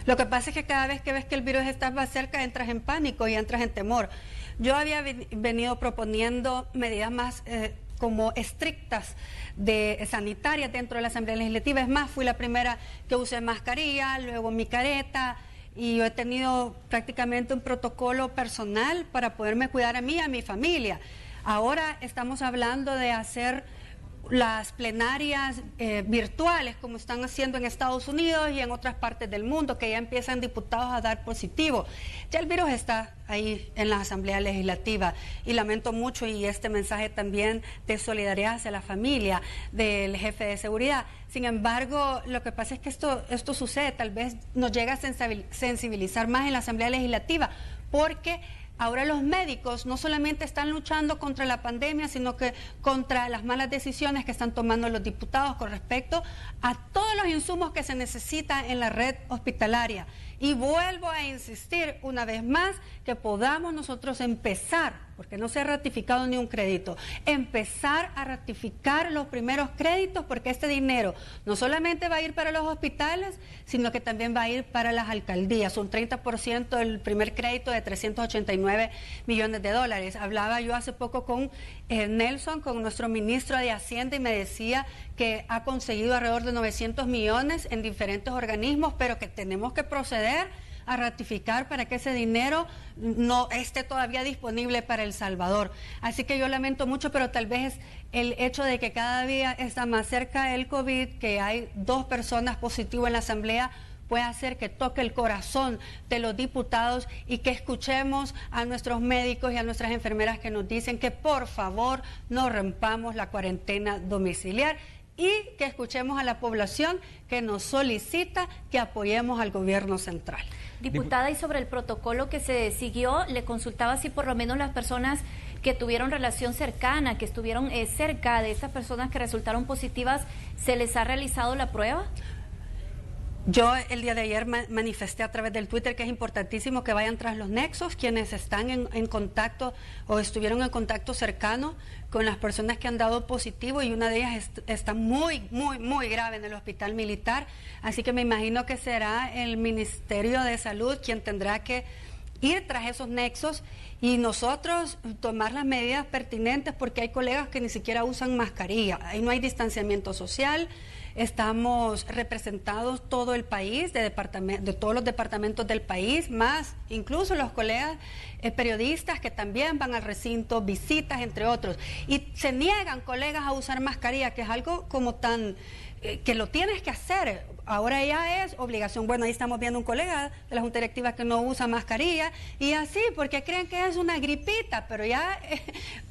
Lo que pasa es que cada vez que ves que el virus está más cerca entras en pánico y entras en temor. Yo había venido proponiendo medidas más como estrictas sanitarias dentro de la Asamblea Legislativa. Es más, fui la primera que usé mascarilla, luego mi careta, y yo he tenido prácticamente un protocolo personal para poderme cuidar a mí y a mi familia. Ahora estamos hablando de hacer las plenarias virtuales, como están haciendo en Estados Unidos y en otras partes del mundo, que ya empiezan diputados a dar positivo. Ya el virus está ahí en la Asamblea Legislativa y lamento mucho, y este mensaje también de solidaridad hacia la familia del jefe de seguridad. Sin embargo, lo que pasa es que esto sucede, tal vez nos llega a sensibilizar más en la Asamblea Legislativa, porque ahora los médicos no solamente están luchando contra la pandemia, sino que contra las malas decisiones que están tomando los diputados con respecto a todos los insumos que se necesitan en la red hospitalaria. Y vuelvo a insistir una vez más que podamos nosotros empezar, porque no se ha ratificado ni un crédito, empezar a ratificar los primeros créditos, porque este dinero no solamente va a ir para los hospitales, sino que también va a ir para las alcaldías. Un 30% del primer crédito de 389 millones de dólares. Hablaba yo hace poco con Nelson, con nuestro ministro de Hacienda, y me decía que ha conseguido alrededor de 900 millones en diferentes organismos, pero que tenemos que proceder a ratificar para que ese dinero no esté todavía disponible para El Salvador. Así que yo lamento mucho, pero tal vez el hecho de que cada día está más cerca el COVID, que hay 2 personas positivas en la Asamblea, puede hacer que toque el corazón de los diputados y que escuchemos a nuestros médicos y a nuestras enfermeras que nos dicen que por favor no rompamos la cuarentena domiciliar, y que escuchemos a la población que nos solicita que apoyemos al gobierno central. Diputada, y sobre el protocolo que se siguió, le consultaba si por lo menos las personas que tuvieron relación cercana, que estuvieron cerca de estas personas que resultaron positivas, ¿se les ha realizado la prueba? Yo el día de ayer manifesté a través del Twitter que es importantísimo que vayan tras los nexos, quienes están en contacto o estuvieron en contacto cercano con las personas que han dado positivo, y una de ellas está muy grave en el hospital militar. Así que me imagino que será el Ministerio de Salud quien tendrá que ir tras esos nexos y nosotros tomar las medidas pertinentes, porque hay colegas que ni siquiera usan mascarilla, ahí no hay distanciamiento social. Estamos representados todo el país, de todos los departamentos del país, más incluso los colegas periodistas que también van al recinto, visitas, entre otros. Y se niegan colegas a usar mascarilla, que es algo como tan que lo tienes que hacer. ahora ya es obligación. Bueno, ahí estamos viendo un colega de la Junta Directiva que no usa mascarilla y así, porque creen que es una gripita, pero ya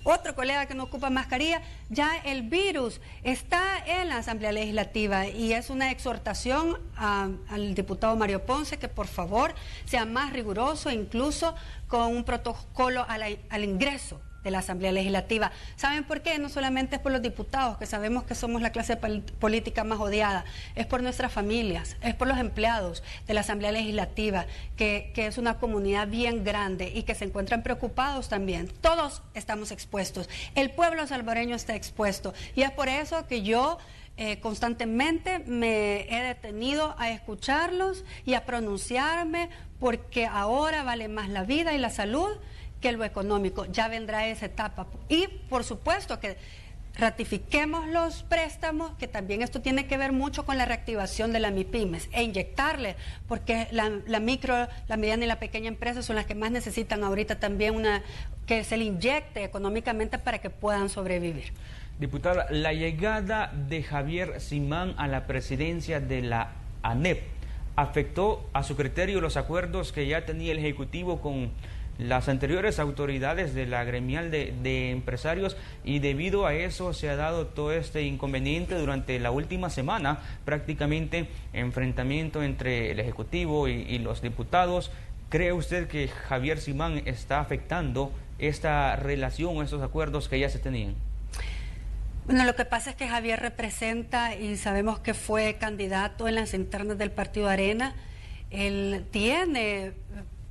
otro colega que no ocupa mascarilla, ya el virus está en la Asamblea Legislativa y es una exhortación al diputado Mario Ponce que por favor sea más riguroso, incluso con un protocolo al ingreso de la Asamblea Legislativa. ¿Saben por qué? No solamente es por los diputados, que sabemos que somos la clase política más odiada, es por nuestras familias, es por los empleados de la Asamblea Legislativa, que es una comunidad bien grande y que se encuentran preocupados también. Todos estamos expuestos, el pueblo salvadoreño está expuesto y es por eso que yo constantemente me he detenido a escucharlos y a pronunciarme, porque ahora vale más la vida y la salud que lo económico. Ya vendrá esa etapa y por supuesto que ratifiquemos los préstamos, que también esto tiene que ver mucho con la reactivación de la MIPYMES e inyectarle, porque la micro, la mediana y la pequeña empresa son las que más necesitan ahorita también que se le inyecte económicamente para que puedan sobrevivir. Diputada, la llegada de Javier Simán a la presidencia de la ANEP afectó a su criterio los acuerdos que ya tenía el Ejecutivo con las anteriores autoridades de la gremial de empresarios, y debido a eso se ha dado todo este inconveniente durante la última semana, prácticamente enfrentamiento entre el Ejecutivo y los diputados. ¿Cree usted que Javier Simán está afectando esta relación, estos acuerdos que ya se tenían? Bueno, lo que pasa es que Javier representa, y sabemos que fue candidato en las internas del Partido Arena. Él tiene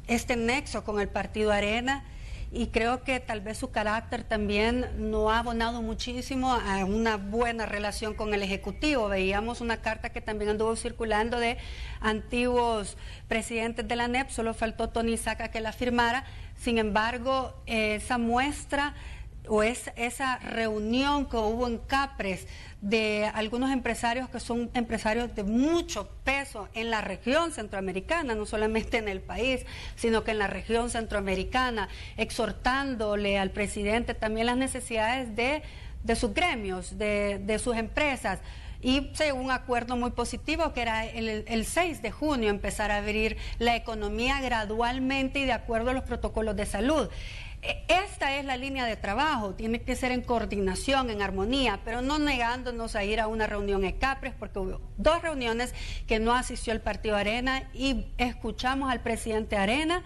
este nexo con el Partido Arena y creo que tal vez su carácter también no ha abonado muchísimo a una buena relación con el Ejecutivo. Veíamos una carta que también anduvo circulando de antiguos presidentes de la ANEP, solo faltó Tony Saca que la firmara. Sin embargo, esa muestra o esa reunión que hubo en Capres de algunos empresarios que son empresarios de mucho peso en la región centroamericana, no solamente en el país, sino que en la región centroamericana, exhortándole al presidente también las necesidades de sus gremios, de sus empresas. Y se un acuerdo muy positivo que era el 6 de junio empezar a abrir la economía gradualmente y de acuerdo a los protocolos de salud. Esta es la línea de trabajo, tiene que ser en coordinación, en armonía, pero no negándonos a ir a una reunión en Capres, porque hubo 2 reuniones que no asistió el Partido Arena y escuchamos al presidente Arena,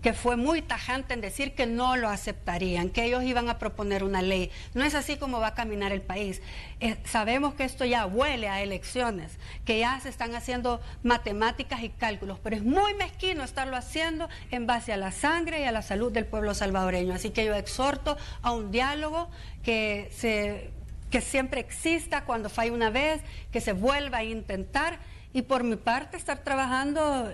que fue muy tajante en decir que no lo aceptarían, que ellos iban a proponer una ley. No es así como va a caminar el país. Sabemos que esto ya huele a elecciones, que ya se están haciendo matemáticas y cálculos, pero es muy mezquino estarlo haciendo en base a la sangre y a la salud del pueblo salvadoreño. Así que yo exhorto a un diálogo que siempre exista, cuando falle una vez, que se vuelva a intentar, y por mi parte estar trabajando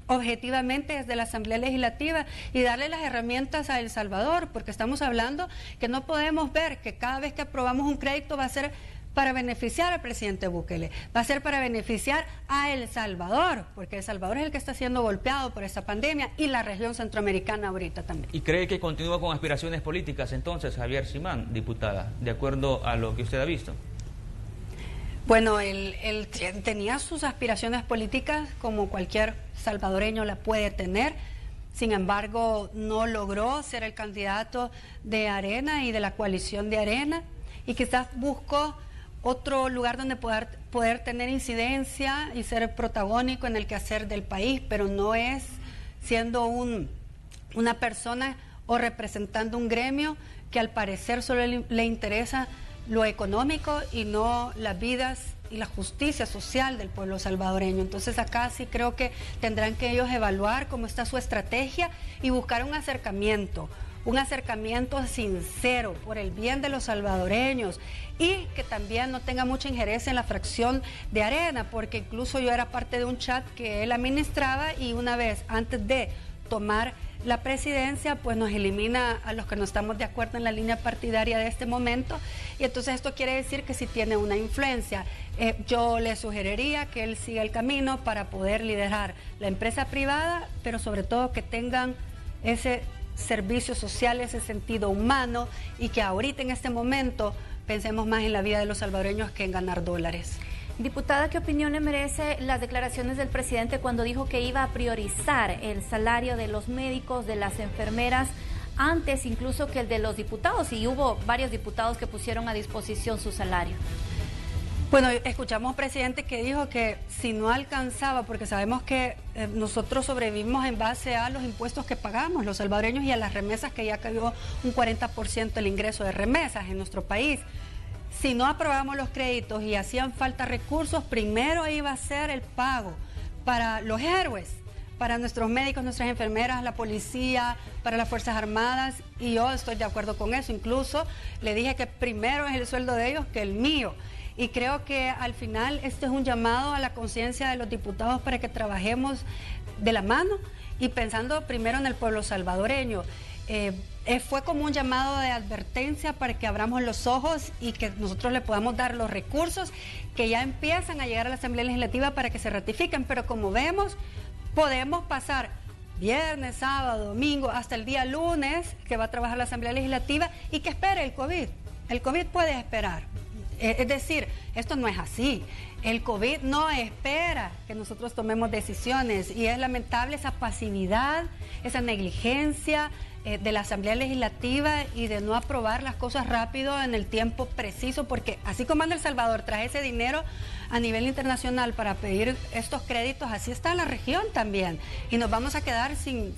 objetivamente desde la Asamblea Legislativa y darle las herramientas a El Salvador, porque estamos hablando que no podemos ver que cada vez que aprobamos un crédito va a ser para beneficiar al presidente Bukele, va a ser para beneficiar a El Salvador, porque El Salvador es el que está siendo golpeado por esta pandemia y la región centroamericana ahorita también. ¿Y cree que continúa con aspiraciones políticas entonces Javier Simán, diputada, de acuerdo a lo que usted ha visto? Bueno, él tenía sus aspiraciones políticas como cualquier salvadoreño la puede tener. Sin embargo, no logró ser el candidato de Arena y de la coalición de Arena, y quizás buscó otro lugar donde poder tener incidencia y ser protagónico en el quehacer del país, pero no es siendo una persona o representando un gremio que al parecer solo le interesa lo económico y no las vidas y la justicia social del pueblo salvadoreño. Entonces acá sí creo que tendrán que ellos evaluar cómo está su estrategia y buscar un acercamiento sincero por el bien de los salvadoreños, y que también no tenga mucha injerencia en la fracción de Arena, porque incluso yo era parte de un chat que él administraba, y una vez antes de tomar la presidencia, pues nos elimina a los que no estamos de acuerdo en la línea partidaria de este momento, y entonces esto quiere decir que sí tiene una influencia. Yo le sugeriría que él siga el camino para poder liderar la empresa privada, pero sobre todo que tengan ese servicio social, ese sentido humano, y que ahorita en este momento pensemos más en la vida de los salvadoreños que en ganar dólares. Diputada, ¿qué opinión le merece las declaraciones del presidente cuando dijo que iba a priorizar el salario de los médicos, de las enfermeras, antes incluso que el de los diputados? Y hubo varios diputados que pusieron a disposición su salario. Bueno, escuchamos a un presidente que dijo que si no alcanzaba, porque sabemos que nosotros sobrevivimos en base a los impuestos que pagamos los salvadoreños y a las remesas, que ya cayó un 40% el ingreso de remesas en nuestro país. Si no aprobamos los créditos y hacían falta recursos, primero iba a ser el pago para los héroes, para nuestros médicos, nuestras enfermeras, la policía, para las Fuerzas Armadas, y yo estoy de acuerdo con eso. Incluso le dije que primero es el sueldo de ellos que el mío. Y creo que al final este es un llamado a la conciencia de los diputados para que trabajemos de la mano y pensando primero en el pueblo salvadoreño. Fue como un llamado de advertencia para que abramos los ojos y que nosotros le podamos dar los recursos que ya empiezan a llegar a la Asamblea Legislativa para que se ratifiquen. Pero como vemos, podemos pasar viernes, sábado, domingo, hasta el día lunes que va a trabajar la Asamblea Legislativa y que espere el COVID. El COVID puede esperar. Es decir, esto no es así. El COVID no espera que nosotros tomemos decisiones y es lamentable esa pasividad, esa negligencia de la Asamblea Legislativa y de no aprobar las cosas rápido en el tiempo preciso, porque así como anda El Salvador tras ese dinero a nivel internacional para pedir estos créditos, así está la región también y nos vamos a quedar sin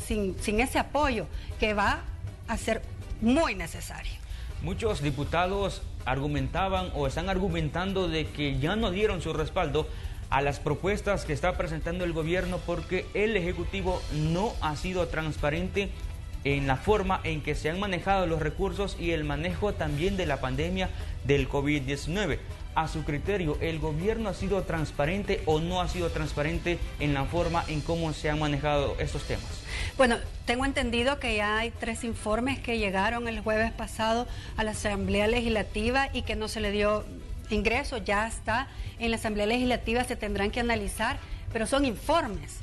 ese apoyo que va a ser muy necesario. Muchos diputados argumentaban o están argumentando de que ya no dieron su respaldo a las propuestas que está presentando el gobierno porque el Ejecutivo no ha sido transparente en la forma en que se han manejado los recursos y el manejo también de la pandemia del COVID-19. A su criterio, ¿el gobierno ha sido transparente o no ha sido transparente en la forma en cómo se han manejado estos temas? Bueno, tengo entendido que ya hay 3 informes que llegaron el jueves pasado a la Asamblea Legislativa y que no se le dio ingreso. Ya está en la Asamblea Legislativa, se tendrán que analizar, pero son informes.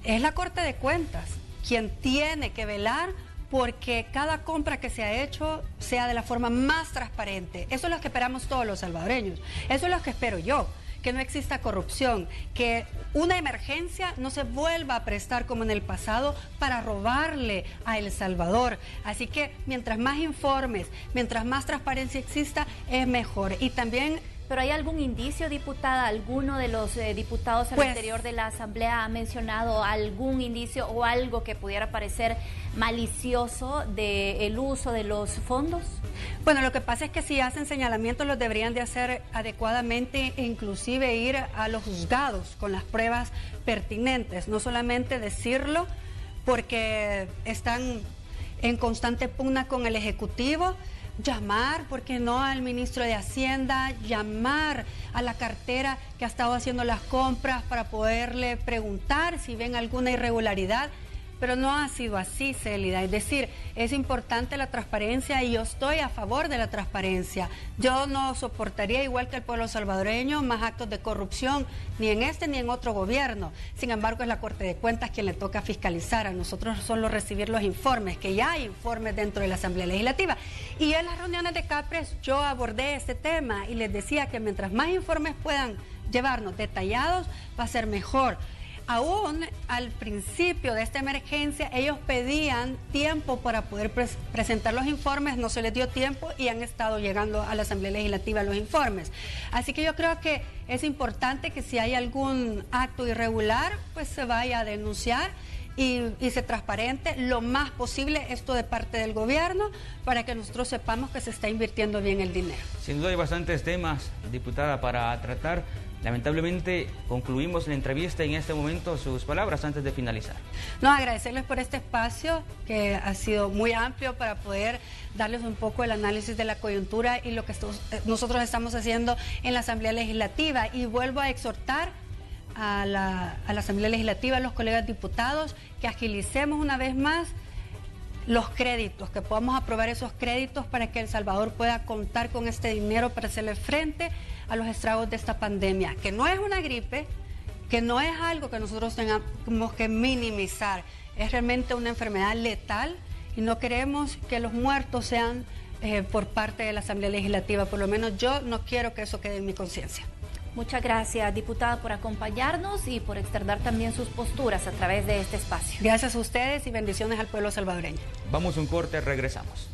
Es la Corte de Cuentas quien tiene que velar porque cada compra que se ha hecho sea de la forma más transparente. Eso es lo que esperamos todos los salvadoreños. Eso es lo que espero yo, que no exista corrupción, que una emergencia no se vuelva a prestar como en el pasado para robarle a El Salvador. Así que mientras más informes, mientras más transparencia exista, es mejor. Y también... ¿Pero hay algún indicio, diputada? ¿Alguno de los diputados al interior de la Asamblea ha mencionado algún indicio o algo que pudiera parecer malicioso del uso de los fondos? Bueno, lo que pasa es que si hacen señalamientos los deberían de hacer adecuadamente e inclusive ir a los juzgados con las pruebas pertinentes, no solamente decirlo porque están en constante pugna con el Ejecutivo. Llamar, ¿por qué no?, al ministro de Hacienda, llamar a la cartera que ha estado haciendo las compras para poderle preguntar si ven alguna irregularidad, pero no ha sido así, Célida. Es decir, es importante la transparencia y yo estoy a favor de la transparencia. Yo no soportaría, igual que el pueblo salvadoreño, más actos de corrupción, ni en este ni en otro gobierno. Sin embargo, es la Corte de Cuentas quien le toca fiscalizar. A nosotros solo recibir los informes, que ya hay informes dentro de la Asamblea Legislativa. Y en las reuniones de CAPRES yo abordé este tema y les decía que mientras más informes puedan llevarnos detallados, va a ser mejor. Aún al principio de esta emergencia, ellos pedían tiempo para poder presentar los informes, no se les dio tiempo y han estado llegando a la Asamblea Legislativa los informes. Así que yo creo que es importante que si hay algún acto irregular, pues se vaya a denunciar y se transparente lo más posible esto de parte del gobierno para que nosotros sepamos que se está invirtiendo bien el dinero. Sin duda hay bastantes temas, diputada, para tratar. Lamentablemente concluimos la entrevista en este momento. Sus palabras antes de finalizar. No, agradecerles por este espacio que ha sido muy amplio para poder darles un poco el análisis de la coyuntura y lo que nosotros estamos haciendo en la Asamblea Legislativa. Y vuelvo a exhortar a la Asamblea Legislativa, a los colegas diputados, que agilicemos una vez más los créditos, que podamos aprobar esos créditos para que El Salvador pueda contar con este dinero para hacerle frente a los estragos de esta pandemia, que no es una gripe, que no es algo que nosotros tengamos que minimizar, es realmente una enfermedad letal y no queremos que los muertos sean por parte de la Asamblea Legislativa, por lo menos yo no quiero que eso quede en mi conciencia. Muchas gracias, diputada, por acompañarnos y por externar también sus posturas a través de este espacio. Gracias a ustedes y bendiciones al pueblo salvadoreño. Vamos a un corte, regresamos.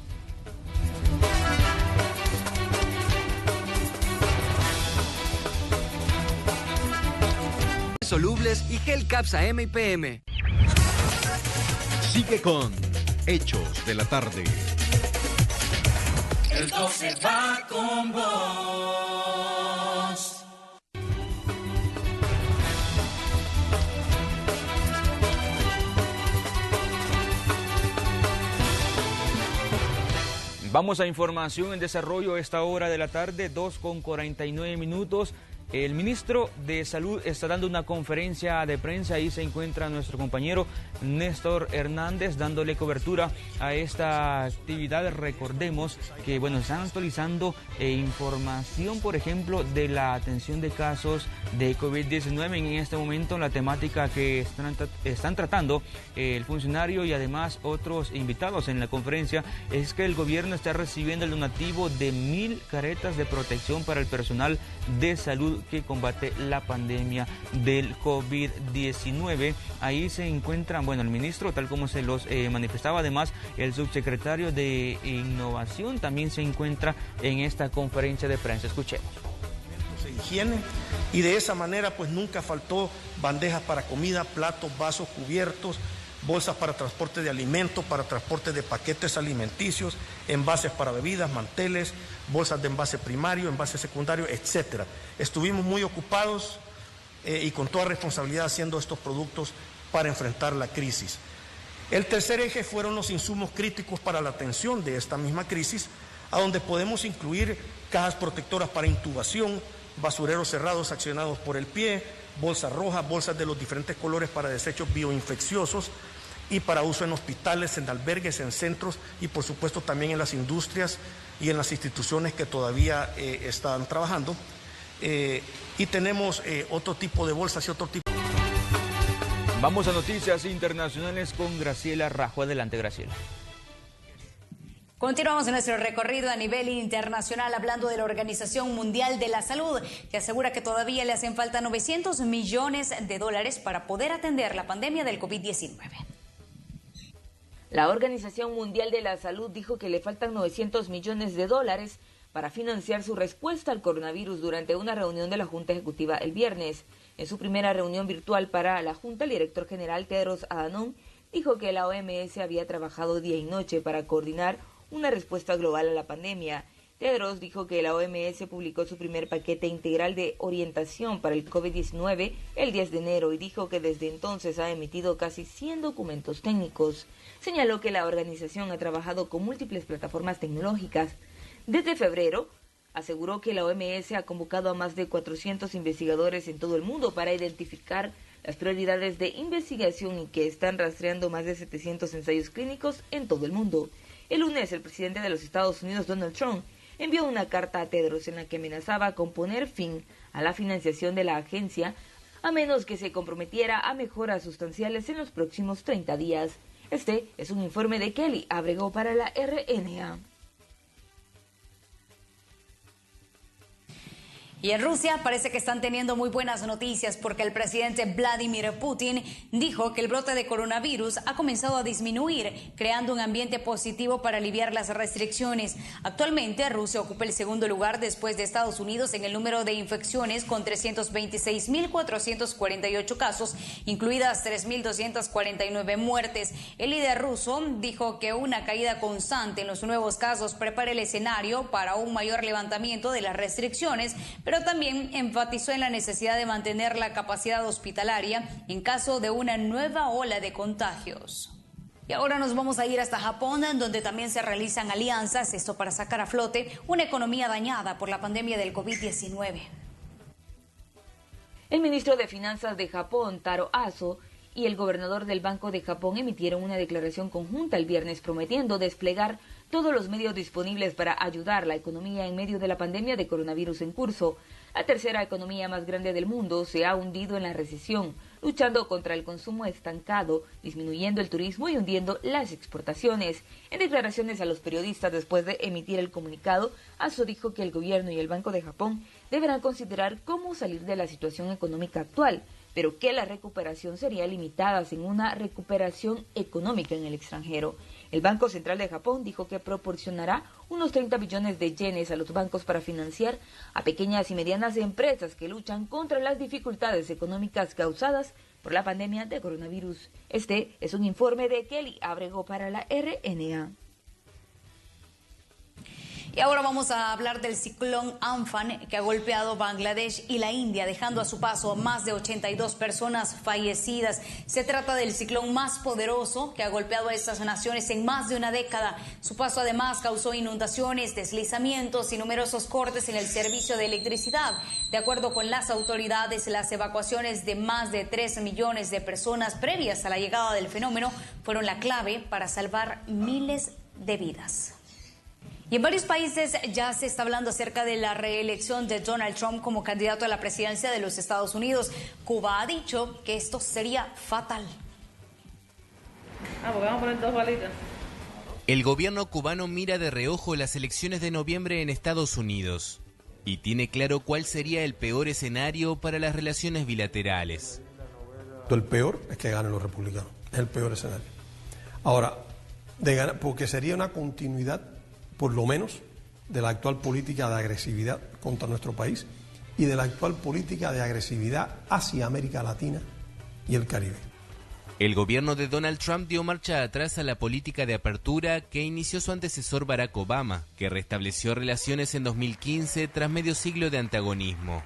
Solubles y gel Capsa M y PM. Sigue con Hechos de la Tarde. El 12 va con vos. Vamos a información en desarrollo a esta hora de la tarde, 2:49. El ministro de Salud está dando una conferencia de prensa. Ahí se encuentra nuestro compañero Néstor Hernández dándole cobertura a esta actividad. Recordemos que, están actualizando información, por ejemplo, de la atención de casos de COVID-19. En este momento, la temática que están tratando el funcionario y además otros invitados en la conferencia es que el gobierno está recibiendo el donativo de 1,000 caretas de protección para el personal de salud que combate la pandemia del COVID-19. Ahí se encuentran, el ministro, tal como se los manifestaba, además el subsecretario de Innovación también se encuentra en esta conferencia de prensa. Escuchemos. Higiene, y de esa manera nunca faltó bandejas para comida, platos, vasos, cubiertos, bolsas para transporte de alimentos, para transporte de paquetes alimenticios, envases para bebidas, manteles, bolsas de envase primario, envase secundario, etcétera. Estuvimos muy ocupados y con toda responsabilidad haciendo estos productos para enfrentar la crisis. El tercer eje fueron los insumos críticos para la atención de esta misma crisis, a donde podemos incluir cajas protectoras para intubación, basureros cerrados accionados por el pie, bolsas rojas, bolsas de los diferentes colores para desechos bioinfecciosos y para uso en hospitales, en albergues, en centros y por supuesto también en las industrias y en las instituciones que todavía están trabajando. Y tenemos otro tipo de bolsas y otro tipo. Vamos a noticias internacionales con Graciela Rajo. Adelante, Graciela. Continuamos en nuestro recorrido a nivel internacional hablando de la Organización Mundial de la Salud, que asegura que todavía le hacen falta $900 millones para poder atender la pandemia del COVID-19. La Organización Mundial de la Salud dijo que le faltan $900 millones para financiar su respuesta al coronavirus durante una reunión de la Junta Ejecutiva el viernes. En su primera reunión virtual para la Junta, el director general Tedros Adhanom dijo que la OMS había trabajado día y noche para coordinar una respuesta global a la pandemia. Tedros dijo que la OMS publicó su primer paquete integral de orientación para el COVID-19 el 10 de enero y dijo que desde entonces ha emitido casi 100 documentos técnicos. Señaló que la organización ha trabajado con múltiples plataformas tecnológicas. Desde febrero, aseguró que la OMS ha convocado a más de 400 investigadores en todo el mundo para identificar las prioridades de investigación y que están rastreando más de 700 ensayos clínicos en todo el mundo. El lunes, el presidente de los Estados Unidos, Donald Trump, envió una carta a Tedros en la que amenazaba con poner fin a la financiación de la agencia a menos que se comprometiera a mejoras sustanciales en los próximos 30 días. Este es un informe de Kelly Abrego para la RNA. Y en Rusia parece que están teniendo muy buenas noticias porque el presidente Vladimir Putin dijo que el brote de coronavirus ha comenzado a disminuir, creando un ambiente positivo para aliviar las restricciones. Actualmente Rusia ocupa el segundo lugar después de Estados Unidos en el número de infecciones con 326.448 casos, incluidas 3.249 muertes. El líder ruso dijo que una caída constante en los nuevos casos prepara el escenario para un mayor levantamiento de las restricciones, pero también enfatizó en la necesidad de mantener la capacidad hospitalaria en caso de una nueva ola de contagios. Y ahora nos vamos a ir hasta Japón, donde también se realizan alianzas, esto para sacar a flote una economía dañada por la pandemia del COVID-19. El ministro de Finanzas de Japón, Taro Aso, y el gobernador del Banco de Japón emitieron una declaración conjunta el viernes prometiendo desplegar todos los medios disponibles para ayudar la economía en medio de la pandemia de coronavirus en curso. La tercera economía más grande del mundo se ha hundido en la recesión, luchando contra el consumo estancado, disminuyendo el turismo y hundiendo las exportaciones. En declaraciones a los periodistas después de emitir el comunicado, Aso dijo que el gobierno y el Banco de Japón deberán considerar cómo salir de la situación económica actual, pero que la recuperación sería limitada sin una recuperación económica en el extranjero. El Banco Central de Japón dijo que proporcionará unos 30 billones de yenes a los bancos para financiar a pequeñas y medianas empresas que luchan contra las dificultades económicas causadas por la pandemia de coronavirus. Este es un informe de Kelly Abrego para la RNA. Y ahora vamos a hablar del ciclón Amphan que ha golpeado Bangladesh y la India, dejando a su paso a más de 82 personas fallecidas. Se trata del ciclón más poderoso que ha golpeado a estas naciones en más de una década. Su paso además causó inundaciones, deslizamientos y numerosos cortes en el servicio de electricidad. De acuerdo con las autoridades, las evacuaciones de más de 3 millones de personas previas a la llegada del fenómeno fueron la clave para salvar miles de vidas. Y en varios países ya se está hablando acerca de la reelección de Donald Trump como candidato a la presidencia de los Estados Unidos. Cuba ha dicho que esto sería fatal. Porque vamos a poner 2 balitas. El gobierno cubano mira de reojo las elecciones de noviembre en Estados Unidos y tiene claro cuál sería el peor escenario para las relaciones bilaterales. El peor es que ganen los republicanos, es el peor escenario. Ahora, porque sería una continuidad, por lo menos, de la actual política de agresividad contra nuestro país y de la actual política de agresividad hacia América Latina y el Caribe. El gobierno de Donald Trump dio marcha atrás a la política de apertura que inició su antecesor Barack Obama, que restableció relaciones en 2015 tras medio siglo de antagonismo.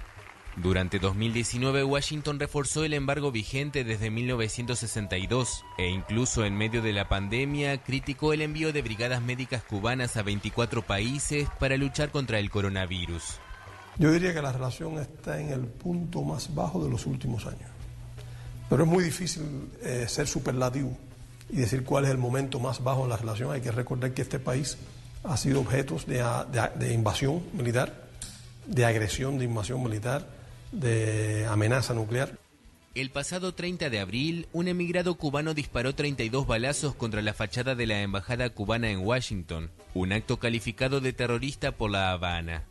Durante 2019, Washington reforzó el embargo vigente desde 1962 e incluso en medio de la pandemia criticó el envío de brigadas médicas cubanas a 24 países para luchar contra el coronavirus. Yo diría que la relación está en el punto más bajo de los últimos años. Pero es muy difícil ser superlativo y decir cuál es el momento más bajo de la relación. Hay que recordar que este país ha sido objeto de invasión militar, de agresión de invasión militar, de amenaza nuclear. El pasado 30 de abril, un emigrado cubano disparó 32 balazos contra la fachada de la embajada cubana en Washington, un acto calificado de terrorista por La Habana.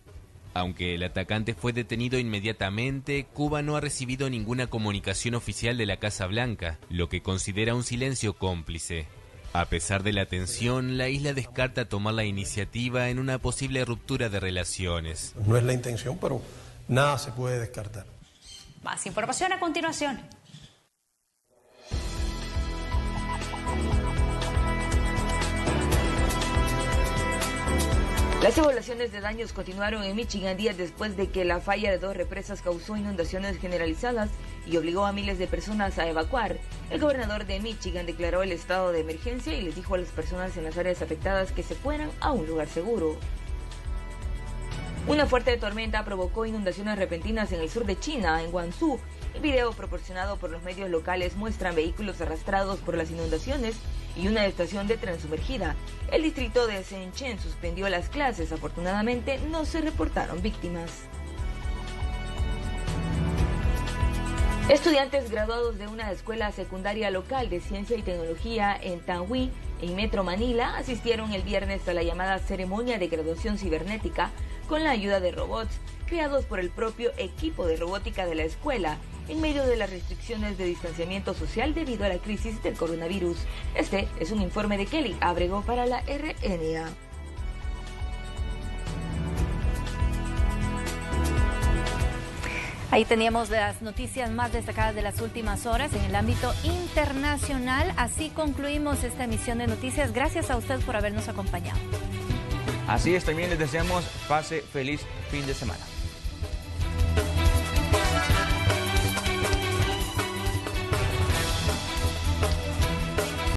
Aunque el atacante fue detenido inmediatamente, Cuba no ha recibido ninguna comunicación oficial de la Casa Blanca, lo que considera un silencio cómplice. A pesar de la tensión, la isla descarta tomar la iniciativa en una posible ruptura de relaciones. No es la intención, pero nada se puede descartar. Más información a continuación. Las evaluaciones de daños continuaron en Michigan días después de que la falla de 2 represas causó inundaciones generalizadas y obligó a miles de personas a evacuar. El gobernador de Michigan declaró el estado de emergencia y les dijo a las personas en las áreas afectadas que se fueran a un lugar seguro. Una fuerte tormenta provocó inundaciones repentinas en el sur de China, en Guangzhou. El video proporcionado por los medios locales muestra vehículos arrastrados por las inundaciones y una estación de tren sumergida. El distrito de Shenzhen suspendió las clases. Afortunadamente, no se reportaron víctimas. Estudiantes graduados de una escuela secundaria local de ciencia y tecnología en Tawi, en Metro Manila, asistieron el viernes a la llamada ceremonia de graduación cibernética con la ayuda de robots creados por el propio equipo de robótica de la escuela, en medio de las restricciones de distanciamiento social debido a la crisis del coronavirus. Este es un informe de Kelly Abrego para la RNA. Ahí teníamos las noticias más destacadas de las últimas horas en el ámbito internacional. Así concluimos esta emisión de noticias. Gracias a usted por habernos acompañado. Así es, también les deseamos pase feliz fin de semana.